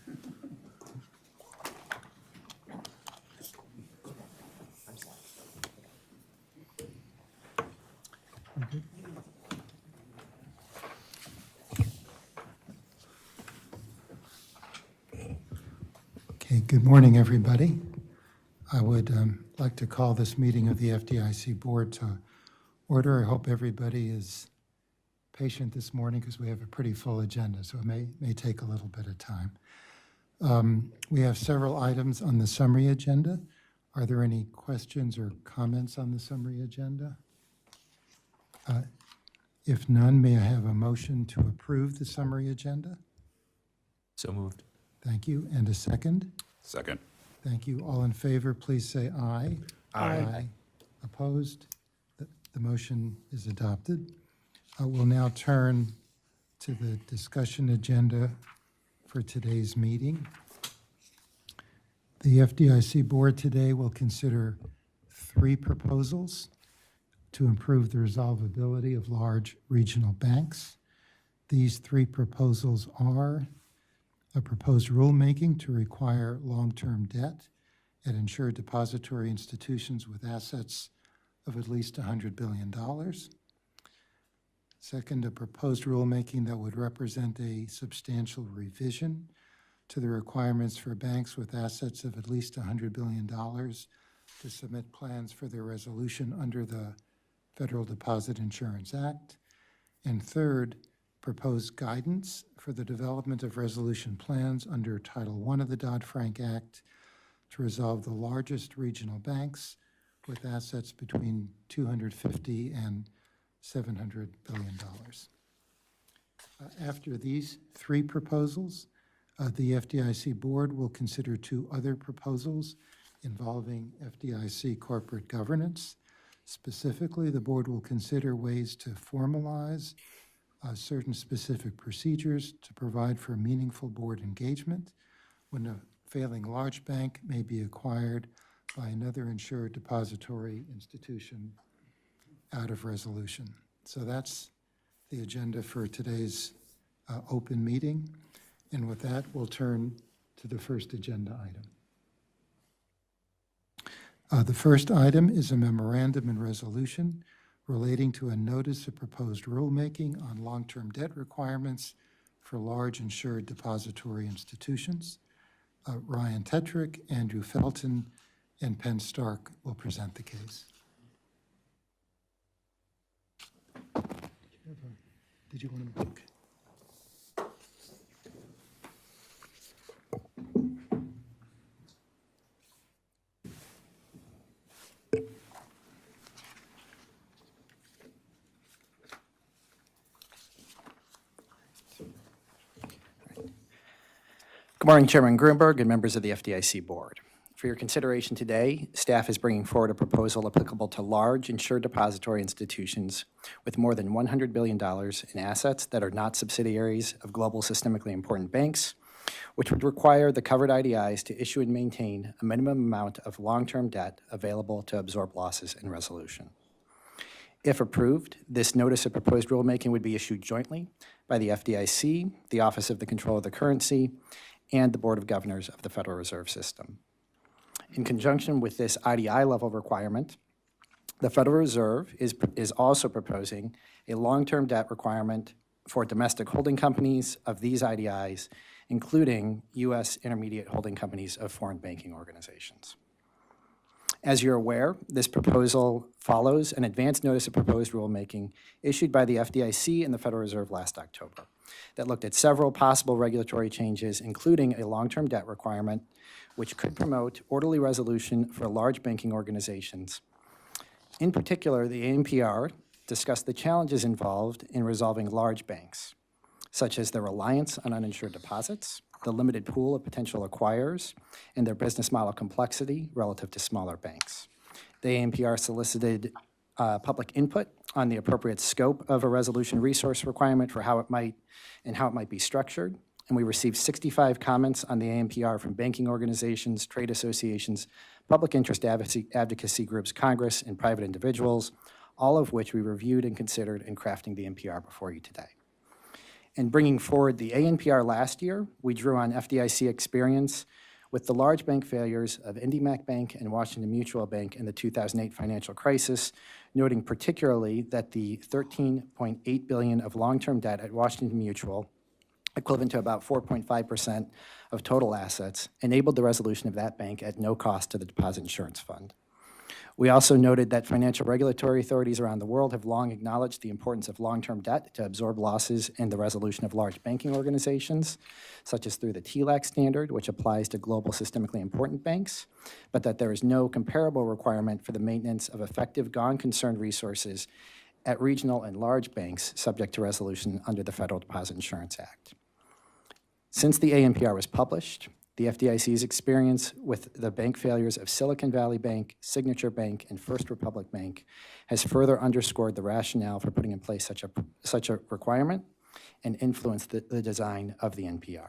Okay, good morning, everybody. I would like to call this meeting of the FDIC Board to order. I hope everybody is patient this morning because we have a pretty full agenda, so it may take a little bit of time. We have several items on the summary agenda. Are there any questions or comments on the summary agenda? If none, may I have a motion to approve the summary agenda? So moved. Thank you. And a second? Second. Thank you. All in favor, please say aye. Aye. Opposed? The motion is adopted. We'll now turn to the discussion agenda for today's meeting. The FDIC Board today will consider 3 proposals to improve the resolvability of large regional banks. These 3 proposals are a proposed rulemaking to require long-term debt at insured depository institutions with assets of at least $100 billion. Second, a proposed rulemaking that would represent a substantial revision to the requirements for banks with assets of at least $100 billion to submit plans for their resolution under the Federal Deposit Insurance Act. And third, proposed guidance for the development of resolution plans under Title I of the Dodd-Frank Act to resolve the largest regional banks with assets between $250 and $700 billion. After these 3 proposals, the FDIC Board will consider 2 other proposals involving FDIC corporate governance. Specifically, the Board will consider ways to formalize certain specific procedures to provide for meaningful board engagement when a failing large bank may be acquired by another insured depository institution out of resolution. So that's the agenda for today's open meeting. And with that, we'll turn to the first agenda item. The first item is a memorandum and resolution relating to a notice of proposed rulemaking on long-term debt requirements for large insured depository institutions. Ryan Tetrick, Andrew Felton, and Penn Stark will present the case. Did you want to book? Good morning, Chairman Grunberg and members of the FDIC Board. For your consideration today, staff is bringing forward a proposal applicable to large insured depository institutions with more than $100 billion in assets that are not subsidiaries of global systemically important banks, which would require the covered IDIs to issue and maintain a minimum amount of long-term debt available to absorb losses in resolution. If approved, this notice of proposed rulemaking would be issued jointly by the FDIC, the Office of the Control of the Currency, and the Board of Governors of the Federal Reserve System. In conjunction with this IDI level requirement, the Federal Reserve is also proposing a long-term debt requirement for domestic holding companies of these IDIs, including U.S. intermediate holding companies of foreign banking organizations. As you're aware, this proposal follows an advance notice of proposed rulemaking issued by the FDIC and the Federal Reserve last October that looked at several possible regulatory changes, including a long-term debt requirement, which could promote orderly resolution for large banking organizations. In particular, the ANPR discussed the challenges involved in resolving large banks, such as their reliance on uninsured deposits, the limited pool of potential acquirers, and their business model complexity relative to smaller banks. The ANPR solicited public input on the appropriate scope of a resolution resource requirement for how it might be structured, and we received 65 comments on the ANPR from banking organizations, trade associations, public interest advocacy groups, Congress, and private individuals, all of which we reviewed and considered in crafting the NPR before you today. In bringing forward the ANPR last year, we drew on FDIC experience with the large bank failures of IndyMac Bank and Washington Mutual Bank in the 2008 financial crisis, noting particularly that the $13.8 billion of long-term debt at Washington Mutual, equivalent to about 4.5% of total assets, enabled the resolution of that bank at no cost to the Deposit Insurance Fund. We also noted that financial regulatory authorities around the world have long acknowledged the importance of long-term debt to absorb losses in the resolution of large banking organizations, such as through the TLAC standard, which applies to global systemically important banks, but that there is no comparable requirement for the maintenance of effective gone concern resources at regional and large banks subject to resolution under the Federal Deposit Insurance Act. Since the ANPR was published, the FDIC's experience with the bank failures of Silicon Valley Bank, Signature Bank, and First Republic Bank has further underscored the rationale for putting in place such a requirement and influenced the design of the NPR.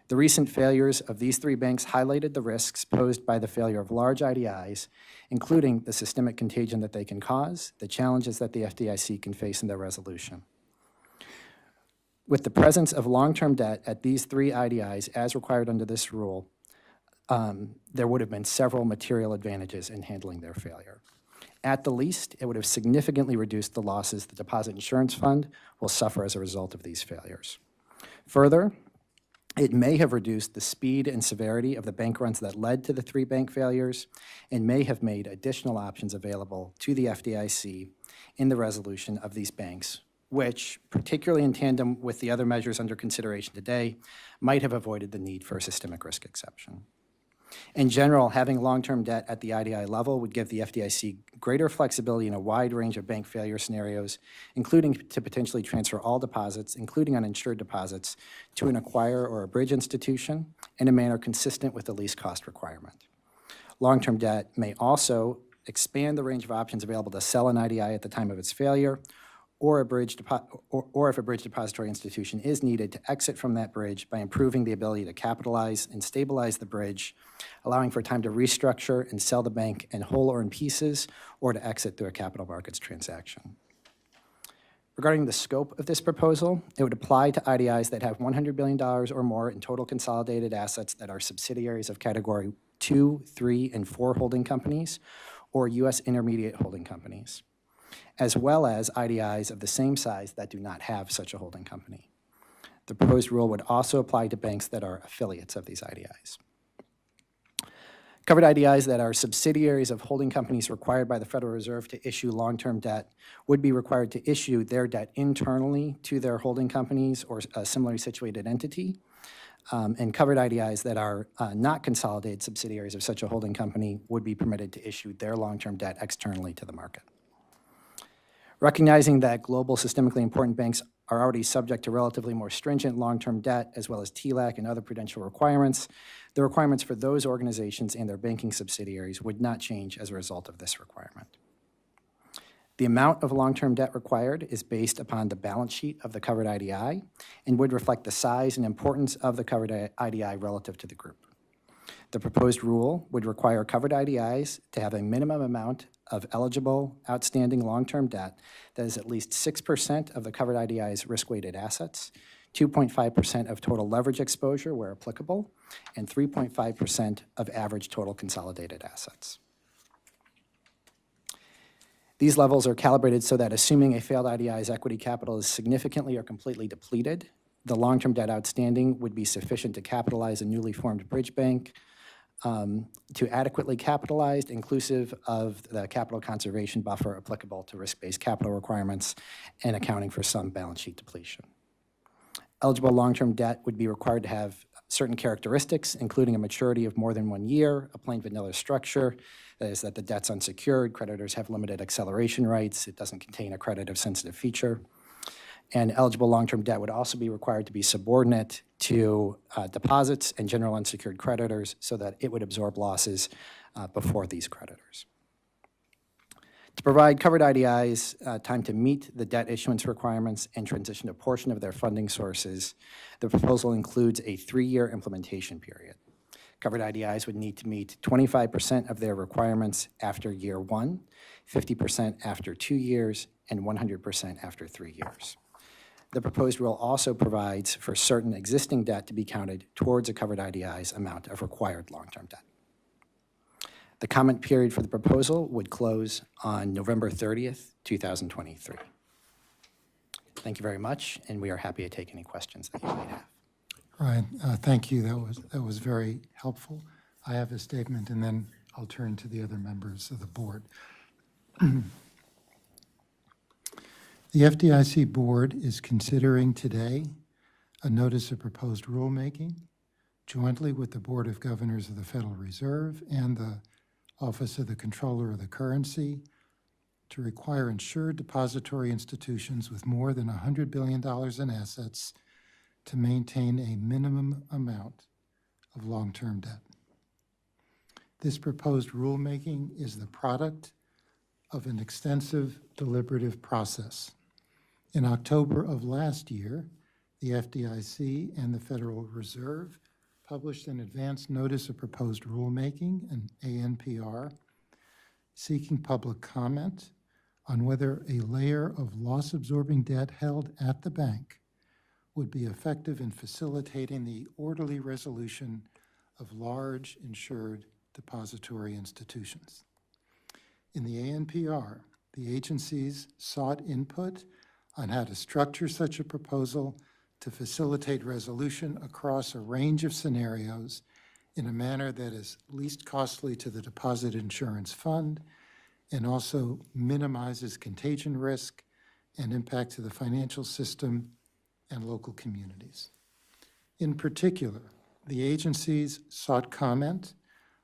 The recent failures of these three banks highlighted the risks posed by the failure of large IDIs, including the systemic contagion that they can cause, the challenges that the FDIC can face in their resolution. With the presence of long-term debt at these three IDIs as required under this rule, there would have been several material advantages in handling their failure. At the least, it would have significantly reduced the losses the Deposit Insurance Fund will suffer as a result of these failures. Further, it may have reduced the speed and severity of the bank runs that led to the three bank failures and may have made additional options available to the FDIC in the resolution of these banks, which, particularly in tandem with the other measures under consideration today, might have avoided the need for a systemic risk exception. In general, having long-term debt at the IDI level would give the FDIC greater flexibility in a wide range of bank failure scenarios, including to potentially transfer all deposits, including uninsured deposits, to an acquirer or a bridge institution in a manner consistent with the least cost requirement. Long-term debt may also expand the range of options available to sell an IDI at the time of its failure, or if a bridge depository institution is needed to exit from that bridge by improving the ability to capitalize and stabilize the bridge, allowing for time to restructure and sell the bank in whole or in pieces, or to exit through a capital markets transaction. Regarding the scope of this proposal, it would apply to IDIs that have $100 billion or more in total consolidated assets that are subsidiaries of Category 2, 3, and 4 holding companies, or U.S. intermediate holding companies, as well as IDIs of the same size that do not have such a holding company. The proposed rule would also apply to banks that are affiliates of these IDIs. Covered IDIs that are subsidiaries of holding companies required by the Federal Reserve to issue long-term debt would be required to issue their debt internally to their holding companies or a similarly situated entity. And covered IDIs that are not consolidated subsidiaries of such a holding company would be permitted to issue their long-term debt externally to the market. Recognizing that global systemically important banks are already subject to relatively more stringent long-term debt, as well as TLAC and other prudential requirements, the requirements for those organizations and their banking subsidiaries would not change as a result of this requirement. The amount of long-term debt required is based upon the balance sheet of the covered IDI and would reflect the size and importance of the covered IDI relative to the group. The proposed rule would require covered IDIs to have a minimum amount of eligible outstanding long-term debt that is at least 6% of the covered IDI's risk-weighted assets, 2.5% of total leverage exposure where applicable, and 3.5% of average total consolidated assets. These levels are calibrated so that assuming a failed IDI's equity capital is significantly or completely depleted, the long-term debt outstanding would be sufficient to capitalize a newly formed bridge bank to adequately capitalized, inclusive of the capital conservation buffer applicable to risk-based capital requirements and accounting for some balance sheet depletion. Eligible long-term debt would be required to have certain characteristics, including a maturity of more than 1 year, a plain vanilla structure, that is that the debt's unsecured, creditors have limited acceleration rights, it doesn't contain a credit-sensitive feature. And eligible long-term debt would also be required to be subordinate to deposits and general unsecured creditors so that it would absorb losses before these creditors. To provide covered IDIs time to meet the debt issuance requirements and transition a portion of their funding sources, the proposal includes a 3-year implementation period. Covered IDIs would need to meet 25% of their requirements after year 1, 50% after 2 years, and 100% after 3 years. The proposed rule also provides for certain existing debt to be counted towards a covered IDI's amount of required long-term debt. The comment period for the proposal would close on November 30th, 2023. Thank you very much, and we are happy to take any questions that you might have. Ryan, thank you. That was very helpful. I have a statement, and then I'll turn to the other members of the board. The FDIC Board is considering today a notice of proposed rulemaking jointly with the Board of Governors of the Federal Reserve and the Office of the Comptroller of the Currency to require insured depository institutions with more than $100 billion in assets to maintain a minimum amount of long-term debt. This proposed rulemaking is the product of an extensive deliberative process. In October of last year, the FDIC and the Federal Reserve published an advance notice of proposed rulemaking, an ANPR, seeking public comment on whether a layer of loss-absorbing debt held at the bank would be effective in facilitating the orderly resolution of large insured depository institutions. In the ANPR, the agencies sought input on how to structure such a proposal to facilitate resolution across a range of scenarios in a manner that is least costly to the Deposit Insurance Fund and also minimizes contagion risk and impact to the financial system and local communities. In particular, the agencies sought comment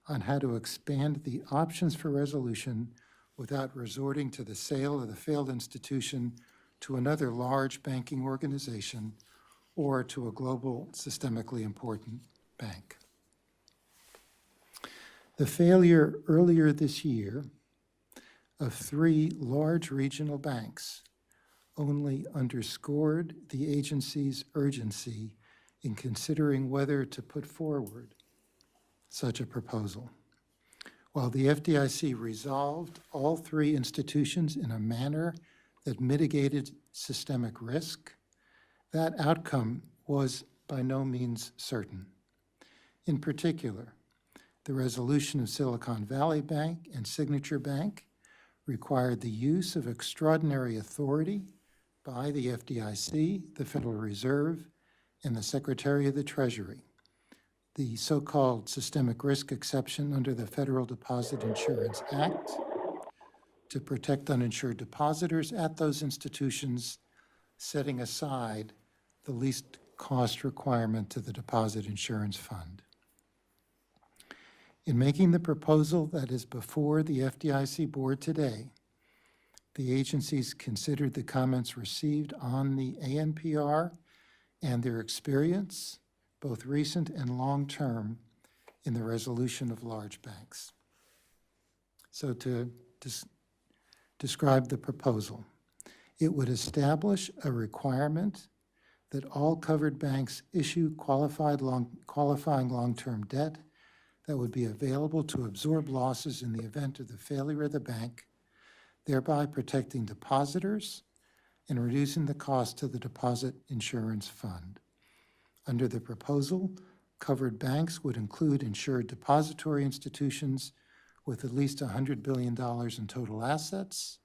on how to expand the options for resolution without resorting to the sale of the failed institution to another large banking organization or to a global systemically important bank. The failure earlier this year of 3 large regional banks only underscored the agency's urgency in considering whether to put forward such a proposal. While the FDIC resolved all 3 institutions in a manner that mitigated systemic risk, that outcome was by no means certain. In particular, the resolution of Silicon Valley Bank and Signature Bank required the use of extraordinary authority by the FDIC, the Federal Reserve, and the Secretary of the Treasury, the so-called systemic risk exception under the Federal Deposit Insurance Act, to protect uninsured depositors at those institutions, setting aside the least cost requirement to the Deposit Insurance Fund. In making the proposal that is before the FDIC Board today, the agencies considered the comments received on the ANPR and their experience, both recent and long-term, in the resolution of large banks. So to describe the proposal, it would establish a requirement that all covered banks issue qualifying long-term debt that would be available to absorb losses in the event of the failure of the bank, thereby protecting depositors and reducing the cost to the Deposit Insurance Fund. Under the proposal, covered banks would include insured depository institutions with at least $100 billion in total assets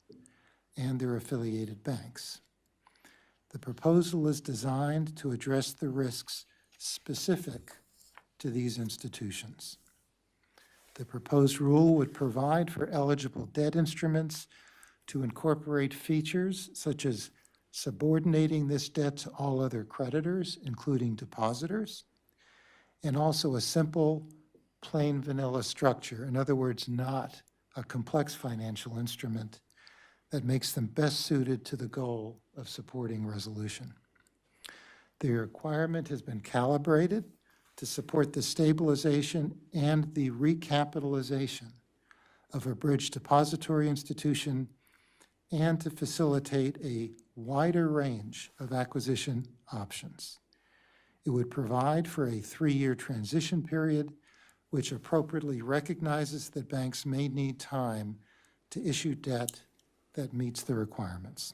and their affiliated banks. The proposal is designed to address the risks specific to these institutions. The proposed rule would provide for eligible debt instruments to incorporate features such as subordinating this debt to all other creditors, including depositors, and also a simple, plain vanilla structure. In other words, not a complex financial instrument that makes them best suited to the goal of supporting resolution. The requirement has been calibrated to support the stabilization and the recapitalization of a bridge depository institution and to facilitate a wider range of acquisition options. It would provide for a 3-year transition period, which appropriately recognizes that banks may need time to issue debt that meets the requirements.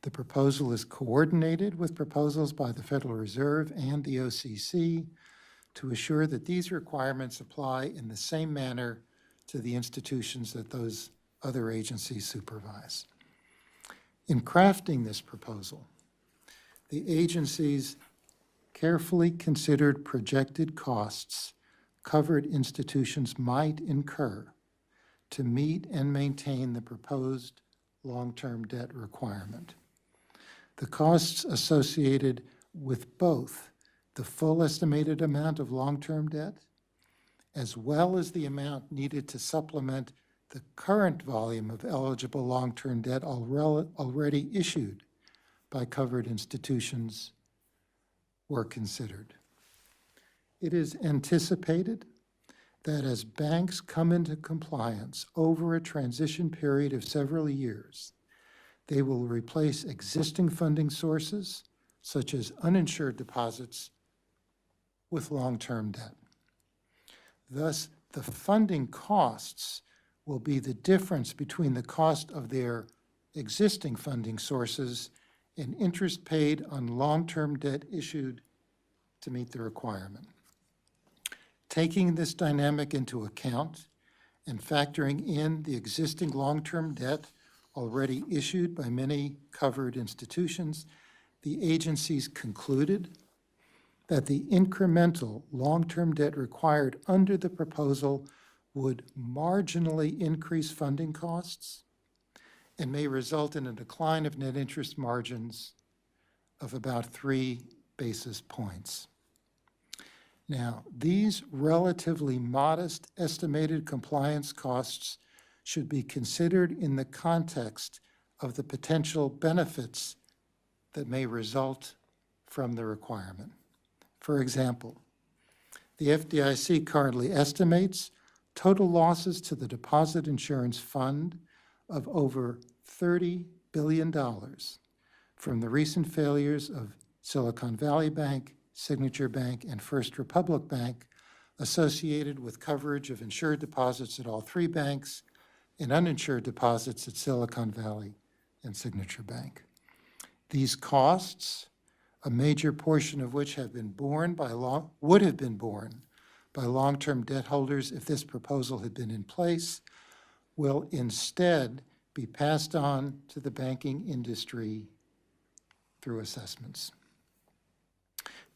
The proposal is coordinated with proposals by the Federal Reserve and the OCC to assure that these requirements apply in the same manner to the institutions that those other agencies supervise. In crafting this proposal, the agencies carefully considered projected costs covered institutions might incur to meet and maintain the proposed long-term debt requirement. The costs associated with both the full estimated amount of long-term debt, as well as the amount needed to supplement the current volume of eligible long-term debt already issued by covered institutions, were considered. It is anticipated that as banks come into compliance over a transition period of several years, they will replace existing funding sources, such as uninsured deposits, with long-term debt. Thus, the funding costs will be the difference between the cost of their existing funding sources and interest paid on long-term debt issued to meet the requirement. Taking this dynamic into account and factoring in the existing long-term debt already issued by many covered institutions, the agencies concluded that the incremental long-term debt required under the proposal would marginally increase funding costs and may result in a decline of net interest margins of about 3 basis points. Now, these relatively modest estimated compliance costs should be considered in the context of the potential benefits that may result from the requirement. For example, the FDIC currently estimates total losses to the Deposit Insurance Fund of over $30 billion from the recent failures of Silicon Valley Bank, Signature Bank, and First Republic Bank associated with coverage of insured deposits at all 3 banks and uninsured deposits at Silicon Valley and Signature Bank. These costs, a major portion of which would have been borne by long-term debt holders if this proposal had been in place, will instead be passed on to the banking industry through assessments.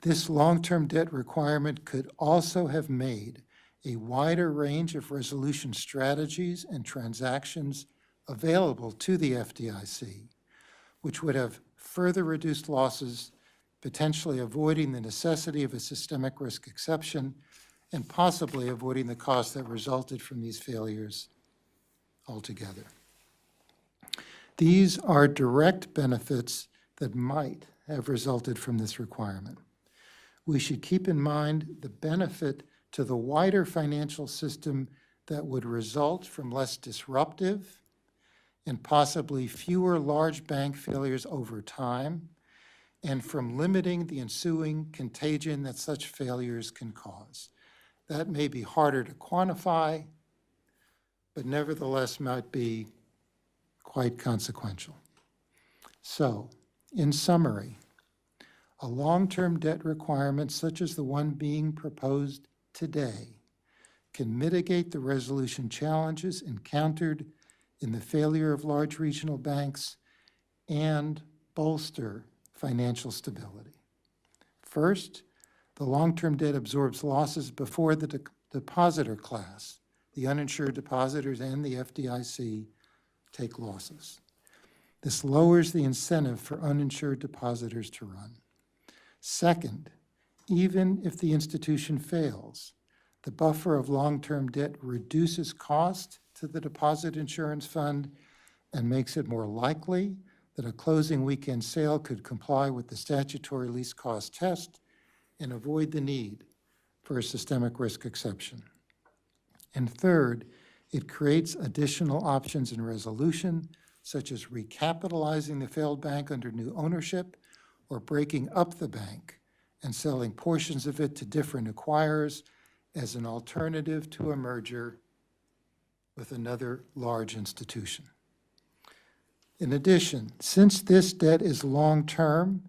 This long-term debt requirement could also have made a wider range of resolution strategies and transactions available to the FDIC, which would have further reduced losses, potentially avoiding the necessity of a systemic risk exception and possibly avoiding the costs that resulted from these failures altogether. These are direct benefits that might have resulted from this requirement. We should keep in mind the benefit to the wider financial system that would result from less disruptive and possibly fewer large bank failures over time, and from limiting the ensuing contagion that such failures can cause. That may be harder to quantify, but nevertheless might be quite consequential. So, in summary, a long-term debt requirement such as the one being proposed today can mitigate the resolution challenges encountered in the failure of large regional banks and bolster financial stability. First, the long-term debt absorbs losses before the depositor class, the uninsured depositors and the FDIC, take losses. This lowers the incentive for uninsured depositors to run. Second, even if the institution fails, the buffer of long-term debt reduces cost to the Deposit Insurance Fund and makes it more likely that a closing weekend sale could comply with the statutory least cost test and avoid the need for a systemic risk exception. And third, it creates additional options in resolution, such as recapitalizing the failed bank under new ownership or breaking up the bank and selling portions of it to different acquirers as an alternative to a merger with another large institution. In addition, since this debt is long-term,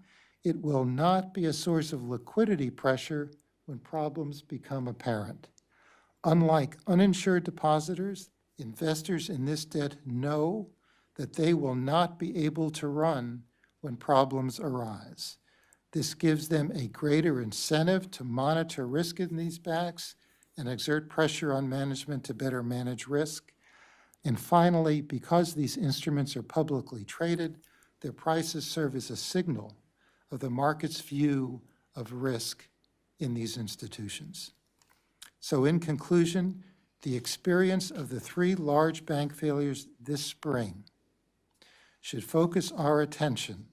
it will not be a source of liquidity pressure when problems become apparent. Unlike uninsured depositors, investors in this debt know that they will not be able to run when problems arise. This gives them a greater incentive to monitor risk in these banks and exert pressure on management to better manage risk. And finally, because these instruments are publicly traded, their prices serve as a signal of the market's view of risk in these institutions. So in conclusion, the experience of the 3 large bank failures this spring should focus our attention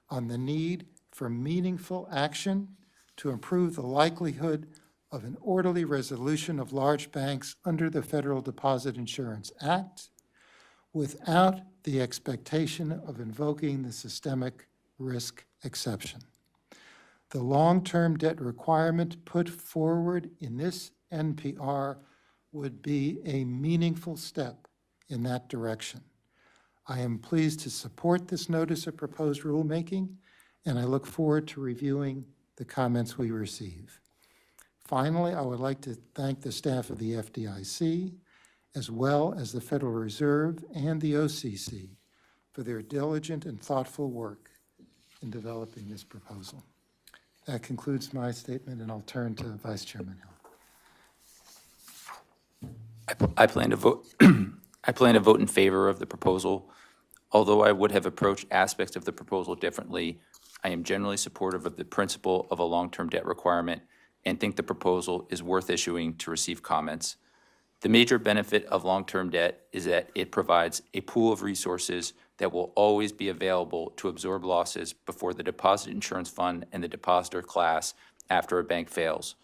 on the need for meaningful action to improve the likelihood of an orderly resolution of large banks under the Federal Deposit Insurance Act without the expectation of invoking the systemic risk exception. The long-term debt requirement put forward in this NPR would be a meaningful step in that direction. I am pleased to support this notice of proposed rulemaking, and I look forward to reviewing the comments we receive. Finally, I would like to thank the staff of the FDIC, as well as the Federal Reserve and the OCC for their diligent and thoughtful work in developing this proposal. That concludes my statement, and I'll turn to Vice Chairman Hill. I plan to vote. I plan to vote in favor of the proposal. Although I would have approached aspects of the proposal differently, I am generally supportive of the principle of a long-term debt requirement and think the proposal is worth issuing to receive comments. The major benefit of long-term debt is that it provides a pool of resources that will always be available to absorb losses before the deposit insurance fund and the depositor class after a bank fails.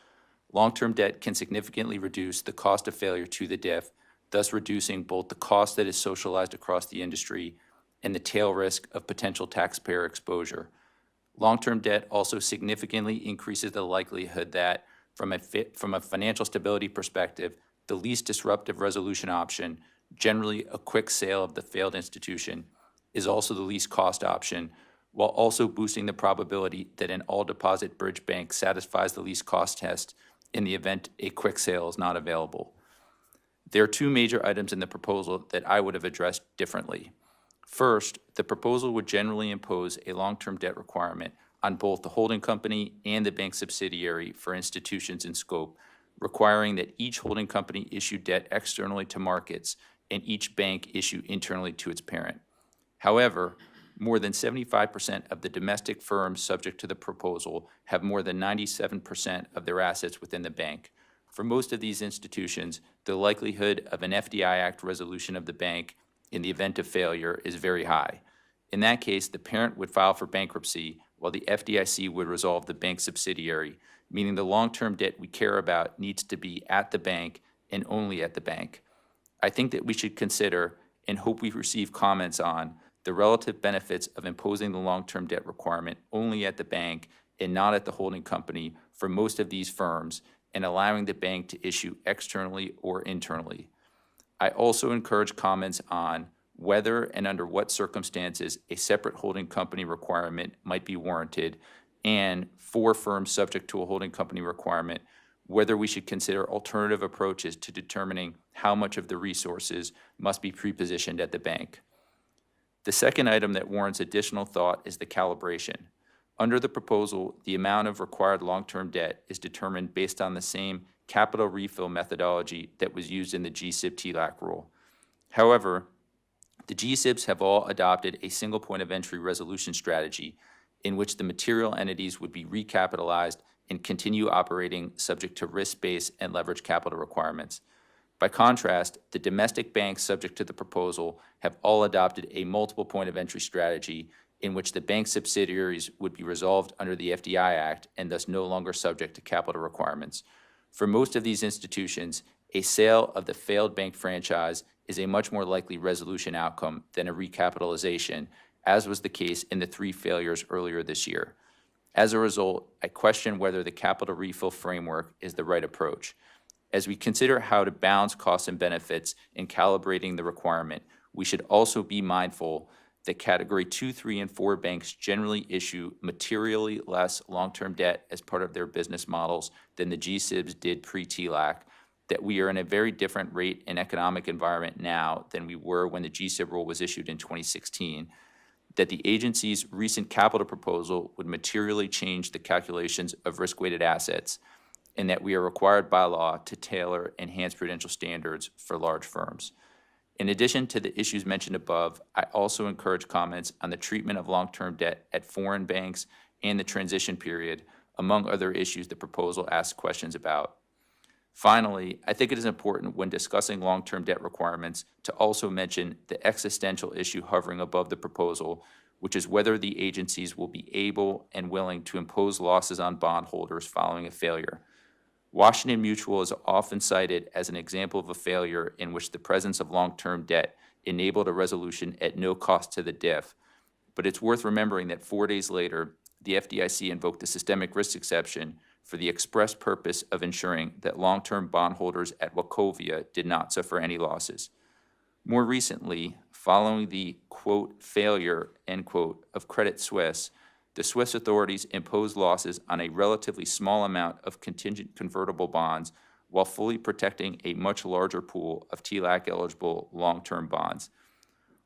Long-term debt can significantly reduce the cost of failure to the DIF, thus reducing both the cost that is socialized across the industry and the tail risk of potential taxpayer exposure. Long-term debt also significantly increases the likelihood that, from a financial stability perspective, the least disruptive resolution option, generally a quick sale of the failed institution, is also the least cost option, while also boosting the probability that an all-deposit bridge bank satisfies the least cost test in the event a quick sale is not available. There are 2 major items in the proposal that I would have addressed differently. First, the proposal would generally impose a long-term debt requirement on both the holding company and the bank subsidiary for institutions in scope, requiring that each holding company issue debt externally to markets and each bank issue internally to its parent. However, more than 75% of the domestic firms subject to the proposal have more than 97% of their assets within the bank. For most of these institutions, the likelihood of an FDI Act resolution of the bank in the event of failure is very high. In that case, the parent would file for bankruptcy while the FDIC would resolve the bank subsidiary, meaning the long-term debt we care about needs to be at the bank and only at the bank. I think that we should consider, and hope we receive comments on, the relative benefits of imposing the long-term debt requirement only at the bank and not at the holding company for most of these firms, and allowing the bank to issue externally or internally. I also encourage comments on whether and under what circumstances a separate holding company requirement might be warranted, and for firms subject to a holding company requirement, whether we should consider alternative approaches to determining how much of the resources must be pre-positioned at the bank. The second item that warrants additional thought is the calibration. Under the proposal, the amount of required long-term debt is determined based on the same capital refill methodology that was used in the GSIB TLAC rule. However, the GSIBs have all adopted a single point of entry resolution strategy in which the material entities would be recapitalized and continue operating subject to risk-based and leverage capital requirements. By contrast, the domestic banks subject to the proposal have all adopted a multiple point of entry strategy in which the bank subsidiaries would be resolved under the FDI Act and thus no longer subject to capital requirements. For most of these institutions, a sale of the failed bank franchise is a much more likely resolution outcome than a recapitalization, as was the case in the 3 failures earlier this year. As a result, I question whether the capital refill framework is the right approach. As we consider how to balance costs and benefits in calibrating the requirement, we should also be mindful that Category 2, 3, and 4 banks generally issue materially less long-term debt as part of their business models than the GSIBs did pre-TLAC, that we are in a very different rate and economic environment now than we were when the GSIB rule was issued in 2016, that the agency's recent capital proposal would materially change the calculations of risk-weighted assets, and that we are required by law to tailor enhanced prudential standards for large firms. In addition to the issues mentioned above, I also encourage comments on the treatment of long-term debt at foreign banks and the transition period, among other issues the proposal asks questions about. Finally, I think it is important when discussing long-term debt requirements to also mention the existential issue hovering above the proposal, which is whether the agencies will be able and willing to impose losses on bondholders following a failure. Washington Mutual is often cited as an example of a failure in which the presence of long-term debt enabled a resolution at no cost to the DIF, but it's worth remembering that 4 days later, the FDIC invoked the systemic risk exception for the express purpose of ensuring that long-term bondholders at Wachovia did not suffer any losses. More recently, following the, quote, failure, end quote, of Credit Suisse, the Swiss authorities imposed losses on a relatively small amount of contingent convertible bonds while fully protecting a much larger pool of TLAC-eligible long-term bonds.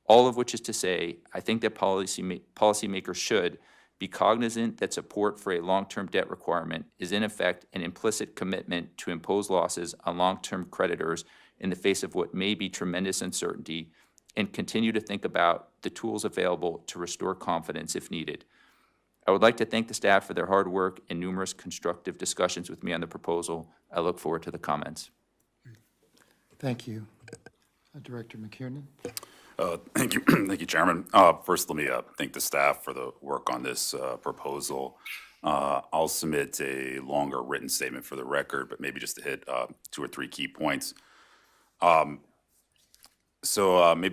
All of which is to say, I think that policymakers should be cognizant that support for a long-term debt requirement is in effect an implicit commitment to impose losses on long-term creditors in the face of what may be tremendous uncertainty, and continue to think about the tools available to restore confidence if needed. I would like to thank the staff for their hard work and numerous constructive discussions with me on the proposal. I look forward to the comments. Thank you. Director McKiernan. Thank you, thank you, Chairman. First, let me thank the staff for the work on this proposal. I'll submit a longer written statement for the record, but maybe just to hit 2 or 3 key points. Maybe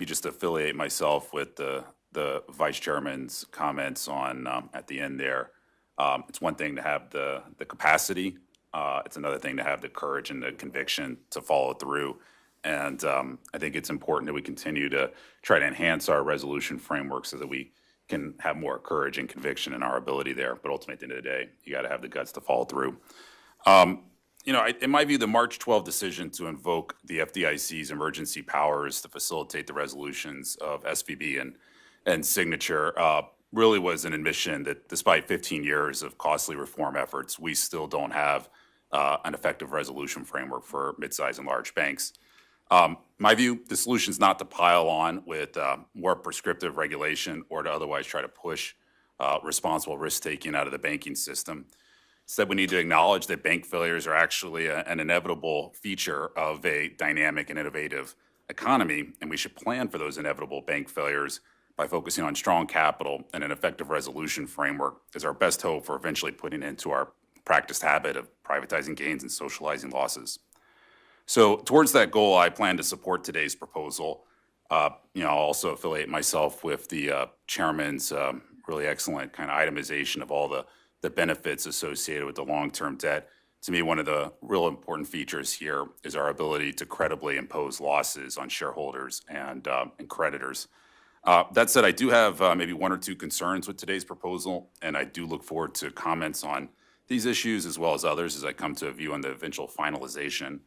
just to affiliate myself with the Vice Chairman's comments on at the end there. It's one thing to have the capacity. It's another thing to have the courage and the conviction to follow through. And I think it's important that we continue to try to enhance our resolution framework so that we can have more courage and conviction in our ability there. But ultimately, at the end of the day, you got to have the guts to follow through. In my view, the March 12 decision to invoke the FDIC's emergency powers to facilitate the resolutions of SVB and Signature really was an admission that despite 15 years of costly reform efforts, we still don't have an effective resolution framework for mid-sized and large banks. My view, the solution is not to pile on with more prescriptive regulation or to otherwise try to push responsible risk-taking out of the banking system. Instead, we need to acknowledge that bank failures are actually an inevitable feature of a dynamic and innovative economy, and we should plan for those inevitable bank failures by focusing on strong capital and an effective resolution framework as our best hope for eventually putting into our practiced habit of privatizing gains and socializing losses. So towards that goal, I plan to support today's proposal. I'll also affiliate myself with the chairman's really excellent kind of itemization of all the benefits associated with the long-term debt. To me, one of the real important features here is our ability to credibly impose losses on shareholders and creditors. That said, I do have maybe 1 or 2 concerns with today's proposal, and I do look forward to comments on these issues as well as others as I come to a view on the eventual finalization.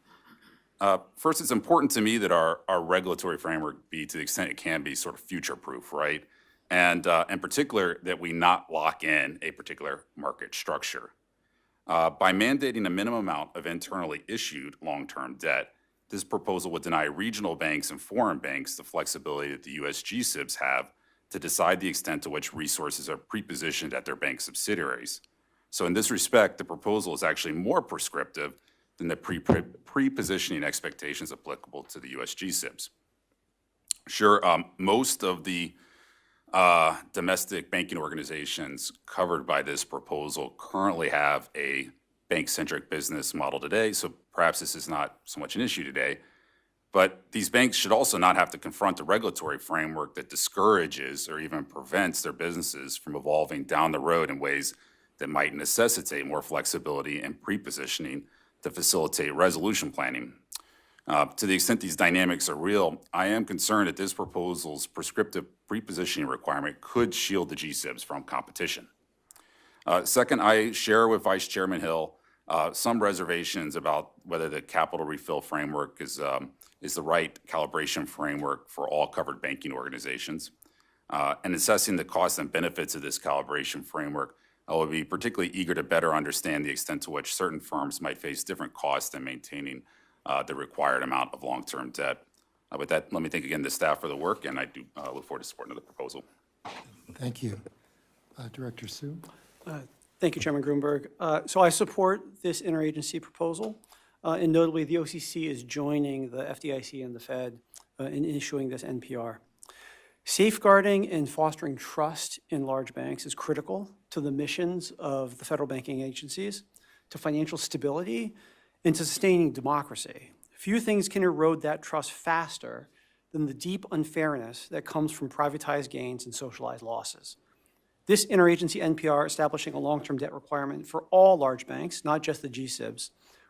First, it's important to me that our regulatory framework be, to the extent it can be, sort of future-proof, right? And in particular, that we not lock in a particular market structure. By mandating a minimum amount of internally issued long-term debt, this proposal would deny regional banks and foreign banks the flexibility that the U.S. GSIBs have to decide the extent to which resources are pre-positioned at their bank subsidiaries. So in this respect, the proposal is actually more prescriptive than the pre-positioning expectations applicable to the U.S. GSIBs. Sure, most of the domestic banking organizations covered by this proposal currently have a bank-centric business model today, so perhaps this is not so much an issue today. But these banks should also not have to confront a regulatory framework that discourages or even prevents their businesses from evolving down the road in ways that might necessitate more flexibility and pre-positioning to facilitate resolution planning. To the extent these dynamics are real, I am concerned that this proposal's prescriptive prepositioning requirement could shield the GSIBs from competition. Second, I share with Vice Chairman Hill some reservations about whether the capital refill framework is the right calibration framework for all covered banking organizations. And assessing the costs and benefits of this calibration framework, I will be particularly eager to better understand the extent to which certain firms might face different costs in maintaining the required amount of long-term debt. With that, let me thank again the staff for the work, and I do look forward to supporting the proposal. Thank you. Director Sue? Thank you, Chairman Grunberg. So I support this interagency proposal, and notably the OCC is joining the FDIC and the Fed in issuing this NPR. Safeguarding and fostering trust in large banks is critical to the missions of the federal banking agencies, to financial stability, and to sustaining democracy. Few things can erode that trust faster than the deep unfairness that comes from privatized gains and socialized losses. This interagency NPR establishing a long-term debt requirement for all large banks, not just the GSIBs,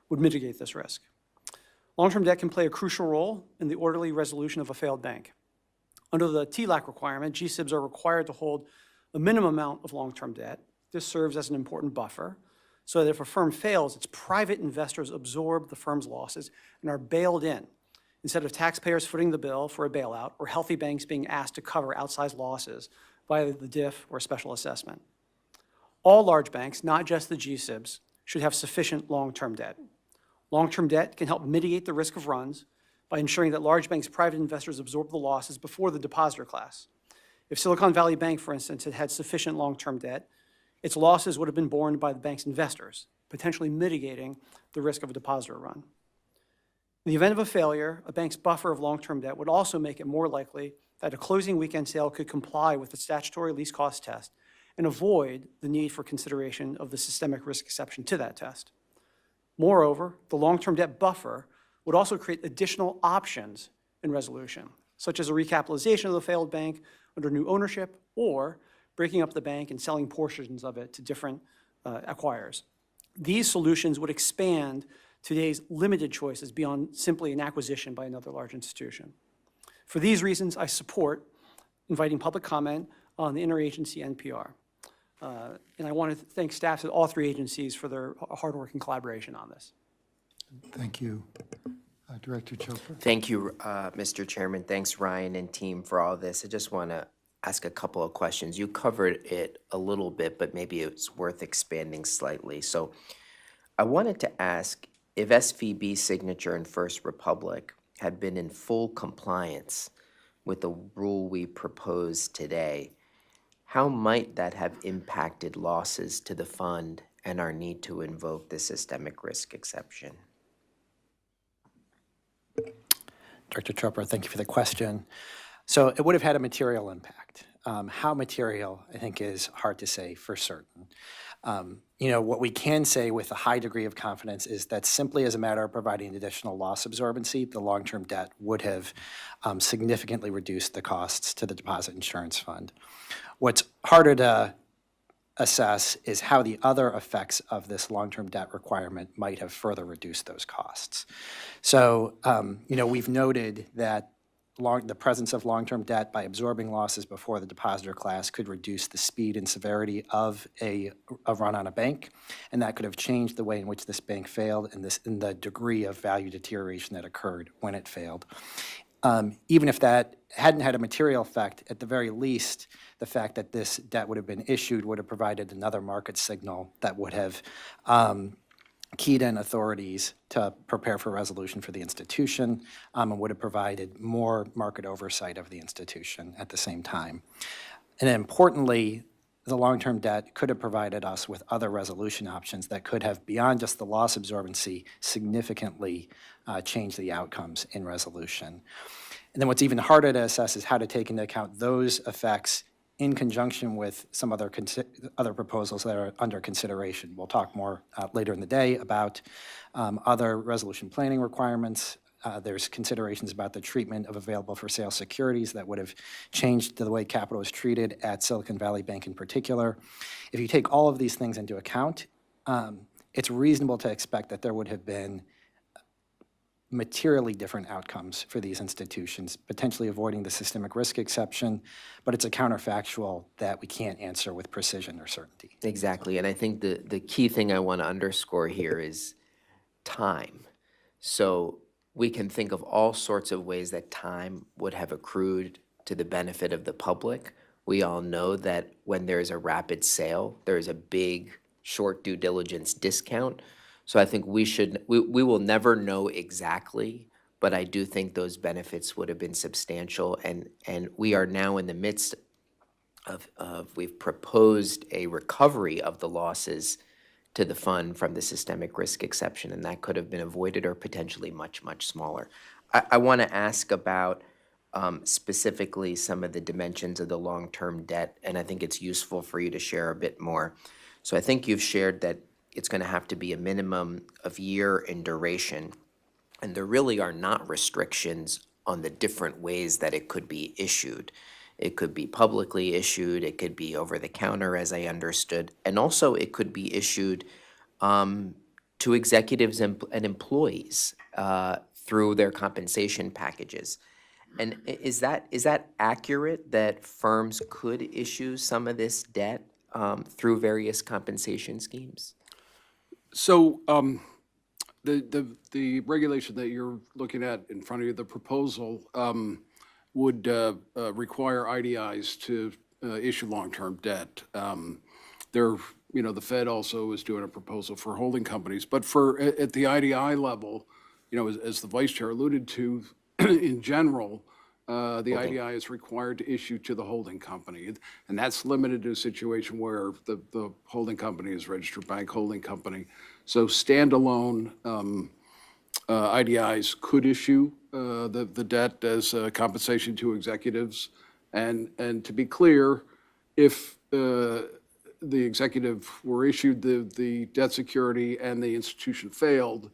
would mitigate this risk. Long-term debt can play a crucial role in the orderly resolution of a failed bank. Under the TLAC requirement, GSIBs are required to hold a minimum amount of long-term debt. This serves as an important buffer so that if a firm fails, its private investors absorb the firm's losses and are bailed in, instead of taxpayers footing the bill for a bailout or healthy banks being asked to cover outsized losses by the DIF or special assessment. All large banks, not just the GSIBs, should have sufficient long-term debt. Long-term debt can help mitigate the risk of runs by ensuring that large banks' private investors absorb the losses before the depositor class. If Silicon Valley Bank, for instance, had had sufficient long-term debt, its losses would have been borne by the bank's investors, potentially mitigating the risk of a depositor run. In the event of a failure, a bank's buffer of long-term debt would also make it more likely that a closing weekend sale could comply with the statutory least cost test and avoid the need for consideration of the systemic risk exception to that test. Moreover, the long-term debt buffer would also create additional options in resolution, such as a recapitalization of the failed bank under new ownership or breaking up the bank and selling portions of it to different acquirers. These solutions would expand today's limited choices beyond simply an acquisition by another large institution. For these reasons, I support inviting public comment on the interagency NPR. And I want to thank staffs at all three agencies for their hard work and collaboration on this. Thank you. Director Chopra? Thank you, Mr. Chairman. Thanks, Ryan and team, for all this. I just want to ask a couple of questions. You covered it a little bit, but maybe it's worth expanding slightly. So I wanted to ask if SVB's signature in First Republic had been in full compliance with the rule we propose today, how might that have impacted losses to the fund and our need to invoke the systemic risk exception? Director Chopra, thank you for the question. So it would have had a material impact. How material, I think, is hard to say for certain. What we can say with a high degree of confidence is that simply as a matter of providing additional loss absorbency, the long-term debt would have significantly reduced the costs to the deposit insurance fund. What's harder to assess is how the other effects of this long-term debt requirement might have further reduced those costs. So, we've noted that the presence of long-term debt by absorbing losses before the depositor class could reduce the speed and severity of a run on a bank, and that could have changed the way in which this bank failed and the degree of value deterioration that occurred when it failed. Even if that hadn't had a material effect, at the very least, the fact that this debt would have been issued would have provided another market signal that would have keyed in authorities to prepare for resolution for the institution and would have provided more market oversight of the institution at the same time. And importantly, the long-term debt could have provided us with other resolution options that could have, beyond just the loss absorbency, significantly changed the outcomes in resolution. And then what's even harder to assess is how to take into account those effects in conjunction with some other proposals that are under consideration. We'll talk more later in the day about other resolution planning requirements. There's considerations about the treatment of available for sale securities that would have changed the way capital was treated at Silicon Valley Bank in particular. If you take all of these things into account, it's reasonable to expect that there would have been materially different outcomes for these institutions, potentially avoiding the systemic risk exception, but it's a counterfactual that we can't answer with precision or certainty. Exactly, and I think the key thing I want to underscore here is time. So we can think of all sorts of ways that time would have accrued to the benefit of the public. We all know that when there's a rapid sale, there's a big short due diligence discount. So I think we will never know exactly, but I do think those benefits would have been substantial. And we are now in the midst of we've proposed a recovery of the losses to the fund from the systemic risk exception, and that could have been avoided or potentially much, much smaller. I want to ask about specifically some of the dimensions of the long-term debt, and I think it's useful for you to share a bit more. So I think you've shared that it's going to have to be a minimum of year in duration, and there really are not restrictions on the different ways that it could be issued. It could be publicly issued, it could be over the counter, as I understood, and also it could be issued to executives and employees through their compensation packages. And is that accurate, that firms could issue some of this debt through various compensation schemes? So the regulation that you're looking at in front of you, the proposal, would require IDIs to issue long-term debt. The Fed also is doing a proposal for holding companies, but at the IDI level, as the Vice Chair alluded to, in general, the IDI is required to issue to the holding company, and that's limited to a situation where the holding company is registered bank holding company. So standalone IDIs could issue the debt as compensation to executives, and to be clear, if the executive were issued the debt security and the institution failed,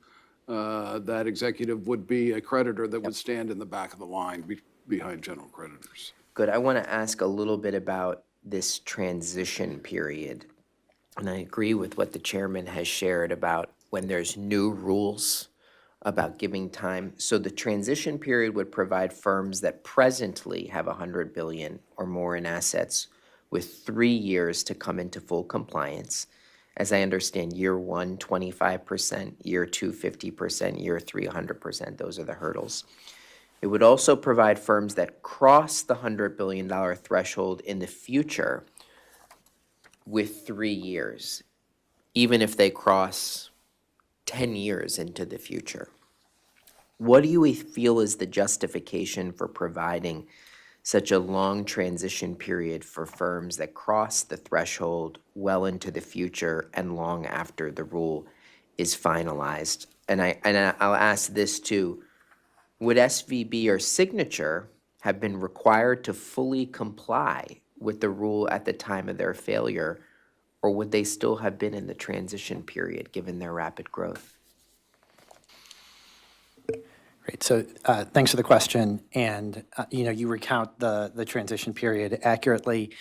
that executive would be a creditor that would stand in the back of the line behind general creditors. Good. I want to ask a little bit about this transition period. And I agree with what the chairman has shared about when there's new rules about giving time. So the transition period would provide firms that presently have $100 billion or more in assets with 3 years to come into full compliance. As I understand, year 1, 25%, year 2, 50%, year 3, 100%. Those are the hurdles. It would also provide firms that cross the $100 billion threshold in the future with 3 years, even if they cross 10 years into the future. What do you feel is the justification for providing such a long transition period for firms that cross the threshold well into the future and long after the rule is finalized? And I'll ask this too. Would SVB or Signature have been required to fully comply with the rule at the time of their failure, or would they still have been in the transition period given their rapid growth? Great. So thanks for the question. And, you recount the transition period accurately.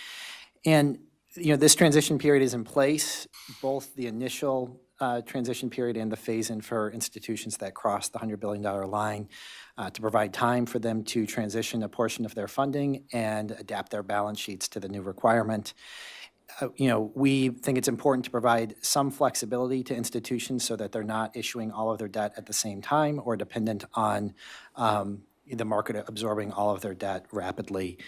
And, this transition period is in place, both the initial transition period and the phase-in for institutions that cross the $100 billion line to provide time for them to transition a portion of their funding and adapt their balance sheets to the new requirement. We think it's important to provide some flexibility to institutions so that they're not issuing all of their debt at the same time or dependent on the market absorbing all of their debt rapidly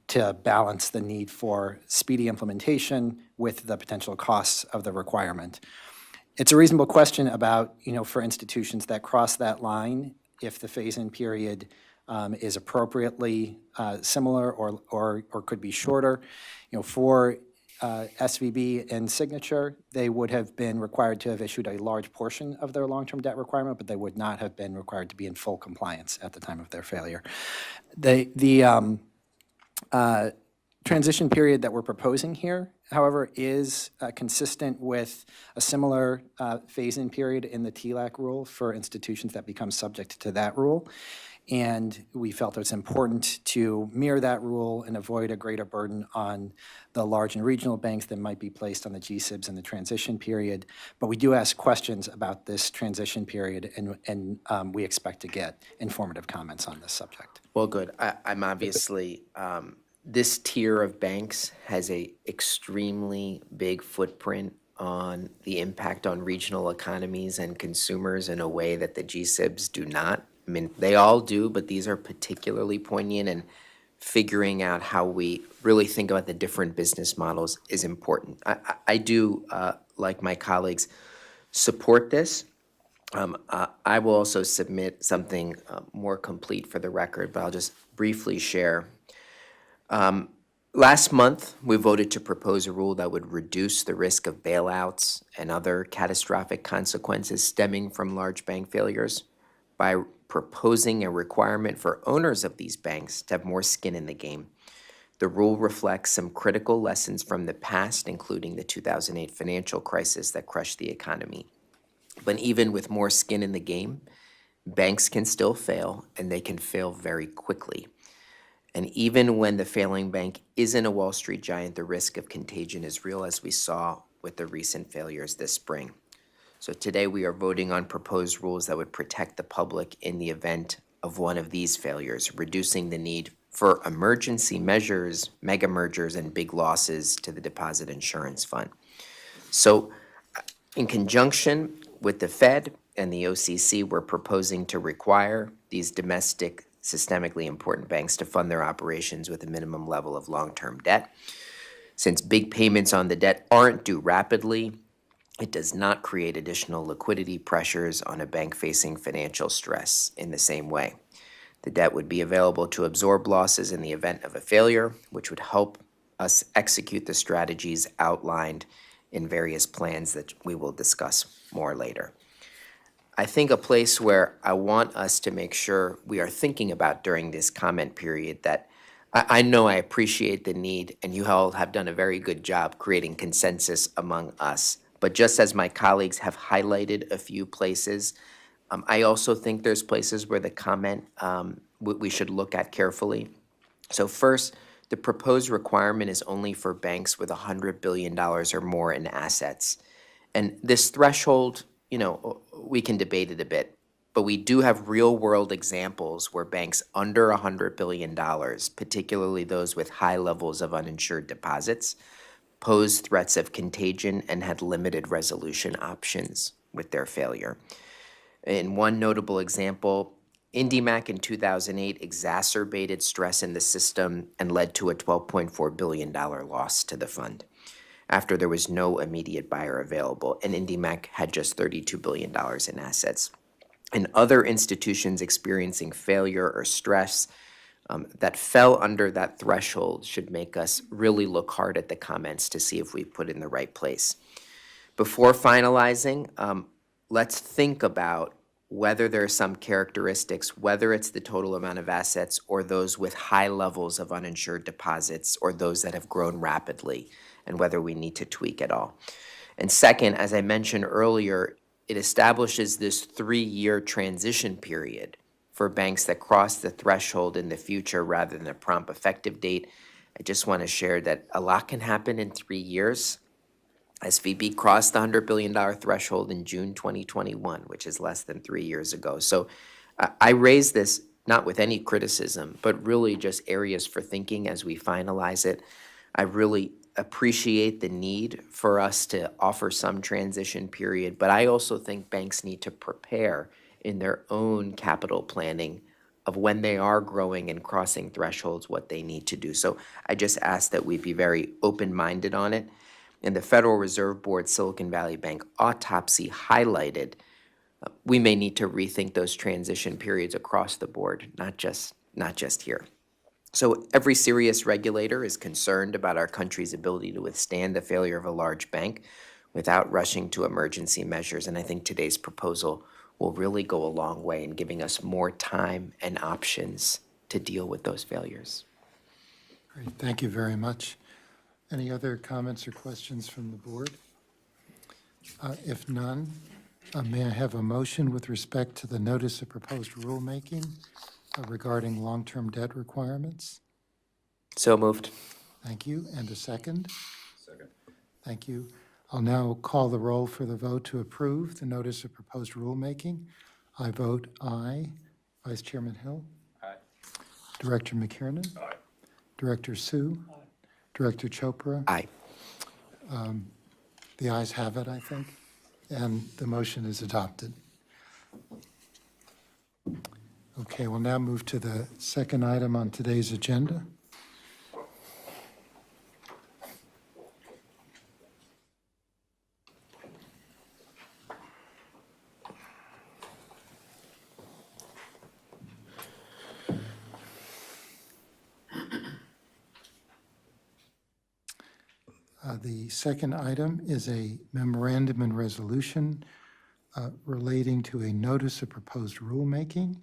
to balance the need for speedy implementation with the potential costs of the requirement. It's a reasonable question about, for institutions that cross that line, if the phase-in period is appropriately similar or could be shorter. For SVB and Signature, they would have been required to have issued a large portion of their long-term debt requirement, but they would not have been required to be in full compliance at the time of their failure. The transition period that we're proposing here, however, is consistent with a similar phase-in period in the TLAC rule for institutions that become subject to that rule. And we felt it's important to mirror that rule and avoid a greater burden on the large and regional banks that might be placed on the GSIBs in the transition period. But we do ask questions about this transition period, and we expect to get informative comments on this subject. Well, good. I'm obviously, this tier of banks has a extremely big footprint on the impact on regional economies and consumers in a way that the GSIBs do not. I mean, they all do, but these are particularly poignant, and figuring out how we really think about the different business models is important. I do, like my colleagues, support this. I will also submit something more complete for the record, but I'll just briefly share. Last month, we voted to propose a rule that would reduce the risk of bailouts and other catastrophic consequences stemming from large bank failures by proposing a requirement for owners of these banks to have more skin in the game. The rule reflects some critical lessons from the past, including the 2008 financial crisis that crushed the economy. But even with more skin in the game, banks can still fail, and they can fail very quickly. And even when the failing bank isn't a Wall Street giant, the risk of contagion is real, as we saw with the recent failures this spring. So today we are voting on proposed rules that would protect the public in the event of one of these failures, reducing the need for emergency measures, mega mergers, and big losses to the Deposit Insurance Fund. So in conjunction with the Fed and the OCC, we're proposing to require these domestic systemically important banks to fund their operations with a minimum level of long-term debt. Since big payments on the debt aren't due rapidly, it does not create additional liquidity pressures on a bank facing financial stress in the same way. The debt would be available to absorb losses in the event of a failure, which would help us execute the strategies outlined in various plans that we will discuss more later. I think a place where I want us to make sure we are thinking about during this comment period that I know I appreciate the need, and you all have done a very good job creating consensus among us. But just as my colleagues have highlighted a few places, I also think there's places where the comment we should look at carefully. So first, the proposed requirement is only for banks with $100 billion or more in assets. And this threshold, we can debate it a bit, but we do have real-world examples where banks under $100 billion, particularly those with high levels of uninsured deposits, posed threats of contagion and had limited resolution options with their failure. In one notable example, IndyMac in 2008 exacerbated stress in the system and led to a $12.4 billion loss to the fund after there was no immediate buyer available, and IndyMac had just $32 billion in assets. And other institutions experiencing failure or stress that fell under that threshold should make us really look hard at the comments to see if we put in the right place. Before finalizing, let's think about whether there are some characteristics, whether it's the total amount of assets or those with high levels of uninsured deposits or those that have grown rapidly, and whether we need to tweak at all. And second, as I mentioned earlier, it establishes this 3-year transition period for banks that cross the threshold in the future rather than a prompt effective date. I just want to share that a lot can happen in 3 years. SVB crossed the $100 billion threshold in June 2021, which is less than 3 years ago. So I raise this not with any criticism, but really just areas for thinking as we finalize it. I really appreciate the need for us to offer some transition period, but I also think banks need to prepare in their own capital planning of when they are growing and crossing thresholds, what they need to do. So I just ask that we be very open-minded on it. In the Federal Reserve Board Silicon Valley Bank autopsy highlighted, we may need to rethink those transition periods across the board, not just here. So every serious regulator is concerned about our country's ability to withstand the failure of a large bank without rushing to emergency measures, and I think today's proposal will really go a long way in giving us more time and options to deal with those failures. Great, thank you very much. Any other comments or questions from the board? If none, may I have a motion with respect to the notice of proposed rulemaking regarding long-term debt requirements? So moved. Thank you. And a second? Second. Thank you. I'll now call the roll for the vote to approve the notice of proposed rulemaking. I vote aye. Vice Chairman Hill? Aye. Director McKiernan? Aye. Director Sue? Director Chopra? Aye. The ayes have it, I think, and the motion is adopted. Okay, we'll now move to the second item on today's agenda. The second item is a memorandum and resolution relating to a notice of proposed rulemaking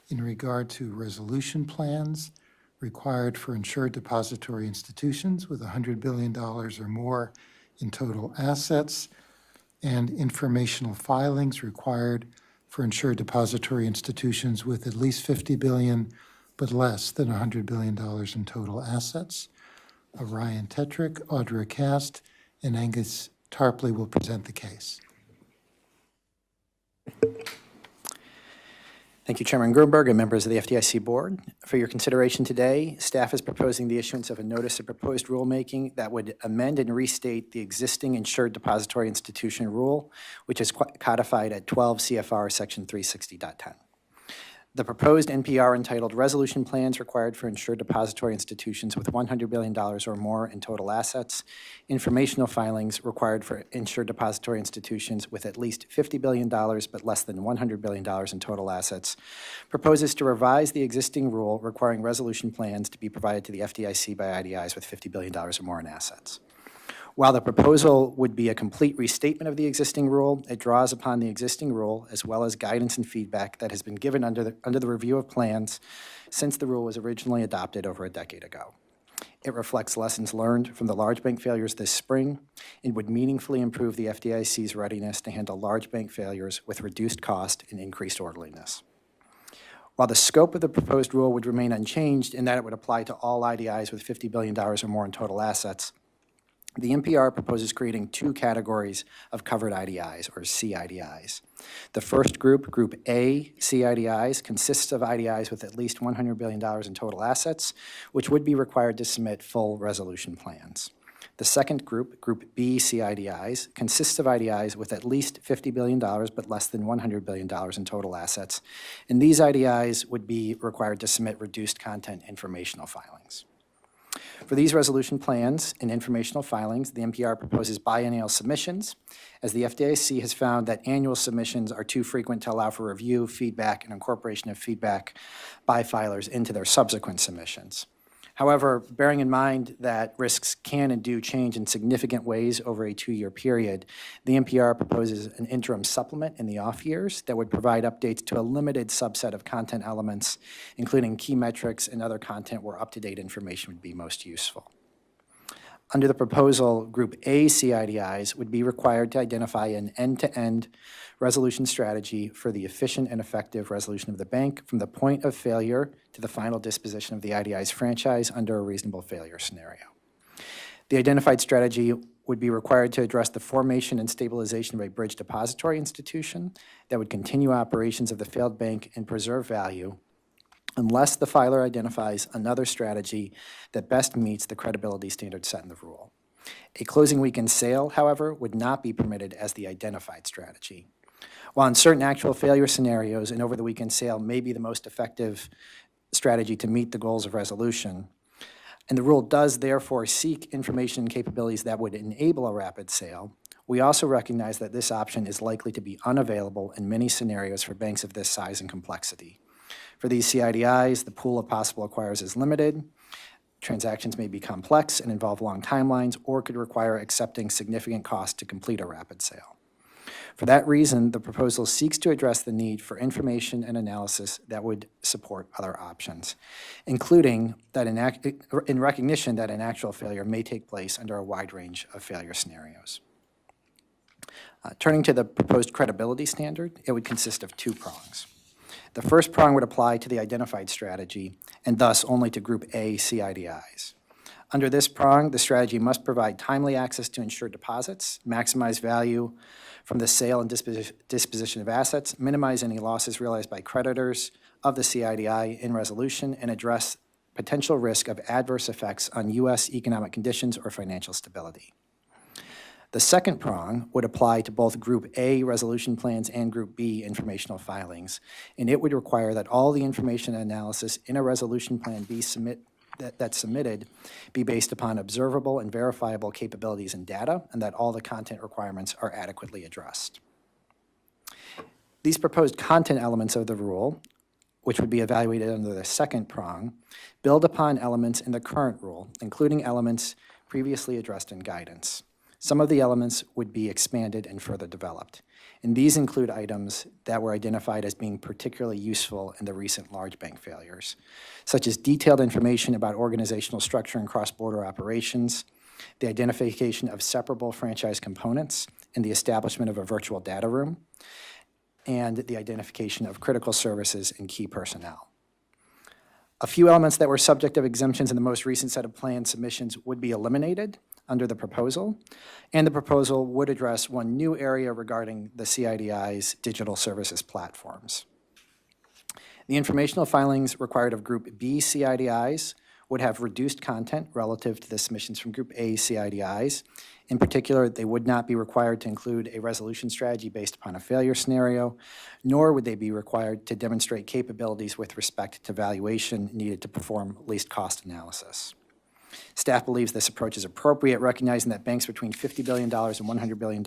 in regard to resolution plans required for insured depository institutions with $100 billion or more in total assets, and informational filings required for insured depository institutions with at least $50 billion but less than $100 billion in total assets. Ryan Tetrick, Audra Cast, and Angus Tarpley will present the case. Thank you, Chairman Grunberg and members of the FDIC Board. For your consideration today, staff is proposing the issuance of a notice of proposed rulemaking that would amend and restate the existing insured depository institution rule, which is codified at 12 CFR Section 360.10. The proposed NPR entitled Resolution Plans Required for Insured Depository Institutions with $100 billion or more in total assets, Informational Filings Required for Insured Depository Institutions with at least $50 billion but less than $100 billion in total assets, proposes to revise the existing rule requiring resolution plans to be provided to the FDIC by IDIs with $50 billion or more in assets. While the proposal would be a complete restatement of the existing rule, it draws upon the existing rule as well as guidance and feedback that has been given under the review of plans since the rule was originally adopted over a decade ago. It reflects lessons learned from the large bank failures this spring and would meaningfully improve the FDIC's readiness to handle large bank failures with reduced cost and increased orderliness. While the scope of the proposed rule would remain unchanged in that it would apply to all IDIs with $50 billion or more in total assets, the NPR proposes creating two categories of covered IDIs, or CIDIs. The first group, Group A CIDIs, consists of IDIs with at least $100 billion in total assets, which would be required to submit full resolution plans. The second group, Group B CIDIs, consists of IDIs with at least $50 billion but less than $100 billion in total assets, and these IDIs would be required to submit reduced content informational filings. For these resolution plans and informational filings, the NPR proposes biennial submissions, as the FDIC has found that annual submissions are too frequent to allow for review, feedback, and incorporation of feedback by filers into their subsequent submissions. However, bearing in mind that risks can and do change in significant ways over a 2-year period, the NPR proposes an interim supplement in the off years that would provide updates to a limited subset of content elements, including key metrics and other content where up-to-date information would be most useful. Under the proposal, Group A CIDIs would be required to identify an end-to-end resolution strategy for the efficient and effective resolution of the bank from the point of failure to the final disposition of the IDI's franchise under a reasonable failure scenario. The identified strategy would be required to address the formation and stabilization of a bridge depository institution that would continue operations of the failed bank and preserve value unless the filer identifies another strategy that best meets the credibility standards set in the rule. A closing weekend sale, however, would not be permitted as the identified strategy. While in certain actual failure scenarios, an over-the-weekend sale may be the most effective strategy to meet the goals of resolution, and the rule does therefore seek information and capabilities that would enable a rapid sale, we also recognize that this option is likely to be unavailable in many scenarios for banks of this size and complexity. For these CIDIs, the pool of possible acquirers is limited. Transactions may be complex and involve long timelines or could require accepting significant costs to complete a rapid sale. For that reason, the proposal seeks to address the need for information and analysis that would support other options, including that in recognition that an actual failure may take place under a wide range of failure scenarios. Turning to the proposed credibility standard, it would consist of two prongs. The first prong would apply to the identified strategy, and thus only to Group A CIDIs. Under this prong, the strategy must provide timely access to insured deposits, maximize value from the sale and disposition of assets, minimize any losses realized by creditors of the CIDI in resolution, and address potential risk of adverse effects on U.S. economic conditions or financial stability. The second prong would apply to both Group A resolution plans and Group B informational filings, and it would require that all the information and analysis in a resolution plan that's submitted be based upon observable and verifiable capabilities and data, and that all the content requirements are adequately addressed. These proposed content elements of the rule, which would be evaluated under the second prong, build upon elements in the current rule, including elements previously addressed in guidance. Some of the elements would be expanded and further developed, and these include items that were identified as being particularly useful in the recent large bank failures, such as detailed information about organizational structure and cross-border operations, the identification of separable franchise components, and the establishment of a virtual data room, and the identification of critical services and key personnel. A few elements that were subject of exemptions in the most recent set of plan submissions would be eliminated under the proposal, and the proposal would address one new area regarding the CIDI's digital services platforms. The informational filings required of Group B CIDIs would have reduced content relative to the submissions from Group A CIDIs. In particular, they would not be required to include a resolution strategy based upon a failure scenario, nor would they be required to demonstrate capabilities with respect to valuation needed to perform least cost analysis. Staff believes this approach is appropriate, recognizing that banks between $50 billion and $100 billion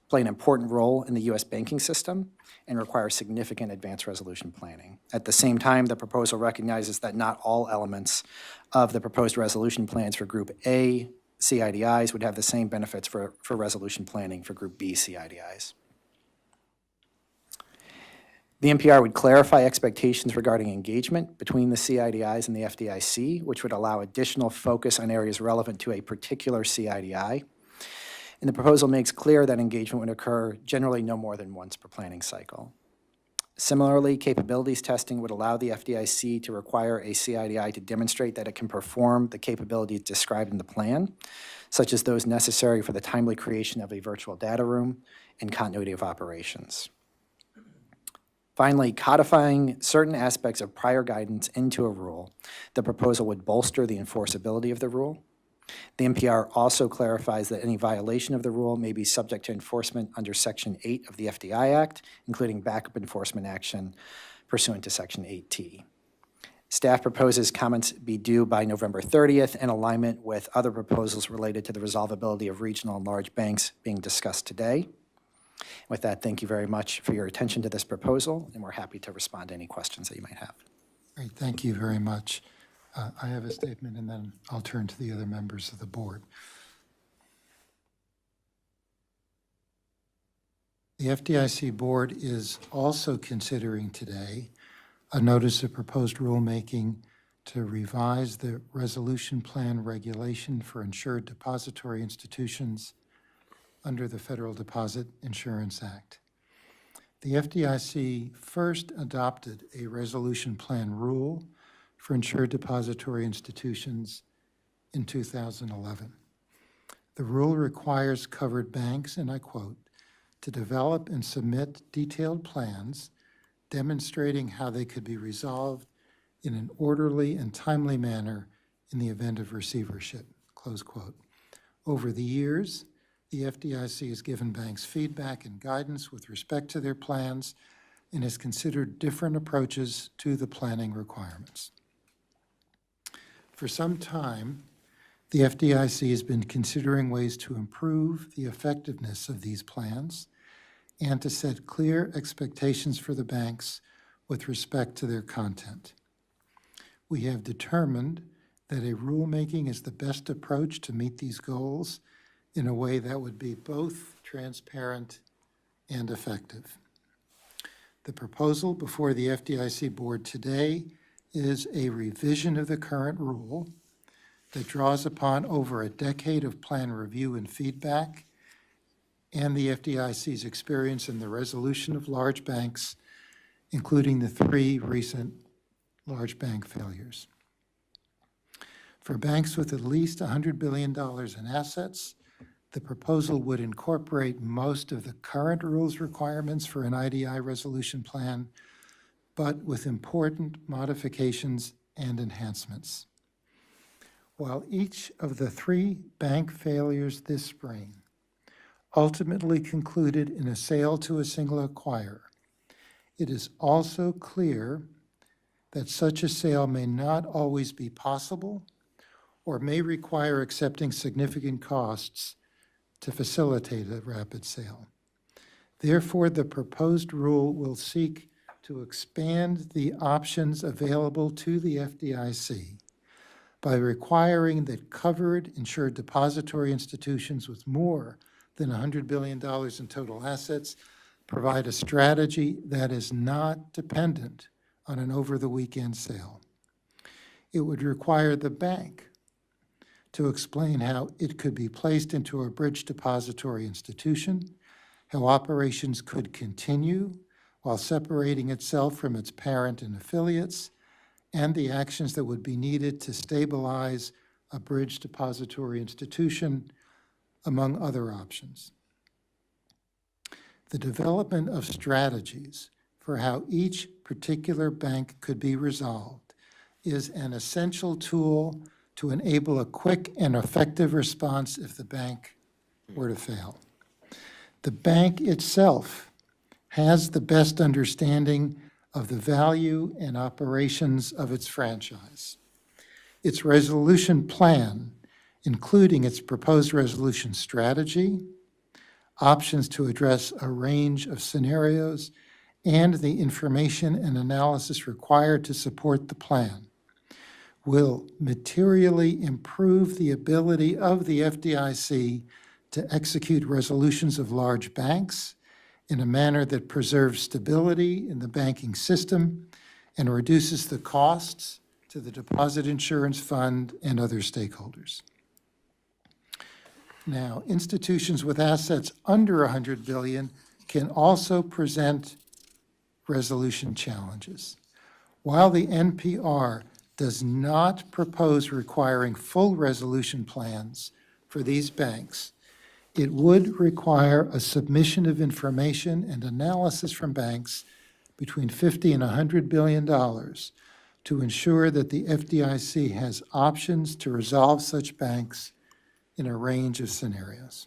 play an important role in the U.S. banking system and require significant advanced resolution planning. At the same time, the proposal recognizes that not all elements of the proposed resolution plans for Group A CIDIs would have the same benefits for resolution planning for Group B CIDIs. The NPR would clarify expectations regarding engagement between the CIDIs and the FDIC, which would allow additional focus on areas relevant to a particular CIDI. And the proposal makes clear that engagement would occur generally no more than once per planning cycle. Similarly, capabilities testing would allow the FDIC to require a CIDI to demonstrate that it can perform the capabilities described in the plan, such as those necessary for the timely creation of a virtual data room and continuity of operations. Finally, codifying certain aspects of prior guidance into a rule, the proposal would bolster the enforceability of the rule. The NPR also clarifies that any violation of the rule may be subject to enforcement under Section 8 of the FDI Act, including backup enforcement action pursuant to Section 8T. Staff proposes comments be due by November 30th in alignment with other proposals related to the resolvability of regional and large banks being discussed today. With that, thank you very much for your attention to this proposal, and we're happy to respond to any questions that you might have. Great, thank you very much. I have a statement, and then I'll turn to the other members of the board. The FDIC Board is also considering today a notice of proposed rulemaking to revise the resolution plan regulation for insured depository institutions under the Federal Deposit Insurance Act. The FDIC first adopted a resolution plan rule for insured depository institutions in 2011. The rule requires covered banks, and I quote, to develop and submit detailed plans demonstrating how they could be resolved in an orderly and timely manner in the event of receivership, close quote. Over the years, the FDIC has given banks feedback and guidance with respect to their plans and has considered different approaches to the planning requirements. For some time, the FDIC has been considering ways to improve the effectiveness of these plans and to set clear expectations for the banks with respect to their content. We have determined that a rulemaking is the best approach to meet these goals in a way that would be both transparent and effective. The proposal before the FDIC Board today is a revision of the current rule that draws upon over a decade of plan review and feedback and the FDIC's experience in the resolution of large banks including the 3 recent large bank failures. For banks with at least $100 billion in assets, the proposal would incorporate most of the current rules requirements for an IDI resolution plan, but with important modifications and enhancements. While each of the 3 bank failures this spring ultimately concluded in a sale to a single acquirer, it is also clear that such a sale may not always be possible or may require accepting significant costs to facilitate a rapid sale. Therefore, the proposed rule will seek to expand the options available to the FDIC by requiring that covered insured depository institutions with more than $100 billion in total assets provide a strategy that is not dependent on an over-the-weekend sale. It would require the bank to explain how it could be placed into a bridge depository institution, how operations could continue while separating itself from its parent and affiliates, and the actions that would be needed to stabilize a bridge depository institution, among other options. The development of strategies for how each particular bank could be resolved is an essential tool to enable a quick and effective response if the bank were to fail. The bank itself has the best understanding of the value and operations of its franchise. Its resolution plan, including its proposed resolution strategy, options to address a range of scenarios, and the information and analysis required to support the plan, will materially improve the ability of the FDIC to execute resolutions of large banks in a manner that preserves stability in the banking system and reduces the costs to the Deposit Insurance Fund and other stakeholders. Now, institutions with assets under $100 billion can also present resolution challenges. While the NPR does not propose requiring full resolution plans for these banks, it would require a submission of information and analysis from banks between $50 and $100 billion to ensure that the FDIC has options to resolve such banks in a range of scenarios.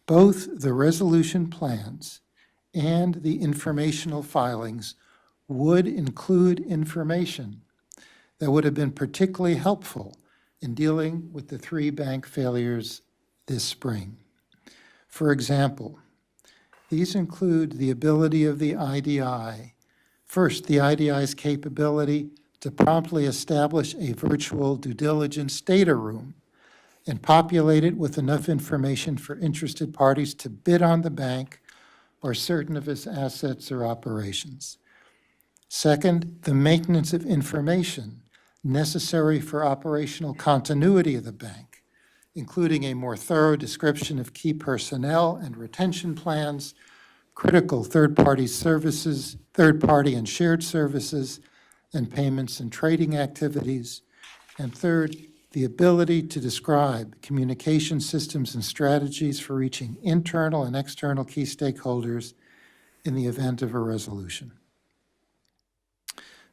Both the resolution plans and the informational filings would include information that would have been particularly helpful in dealing with the 3 bank failures this spring. For example, these include the ability of the IDI. First, the IDI's capability to promptly establish a virtual due diligence data room and populate it with enough information for interested parties to bid on the bank or certain of its assets or operations. Second, the maintenance of information necessary for operational continuity of the bank, including a more thorough description of key personnel and retention plans, critical third-party services, third-party and shared services, and payments and trading activities. And third, the ability to describe communication systems and strategies for reaching internal and external key stakeholders in the event of a resolution.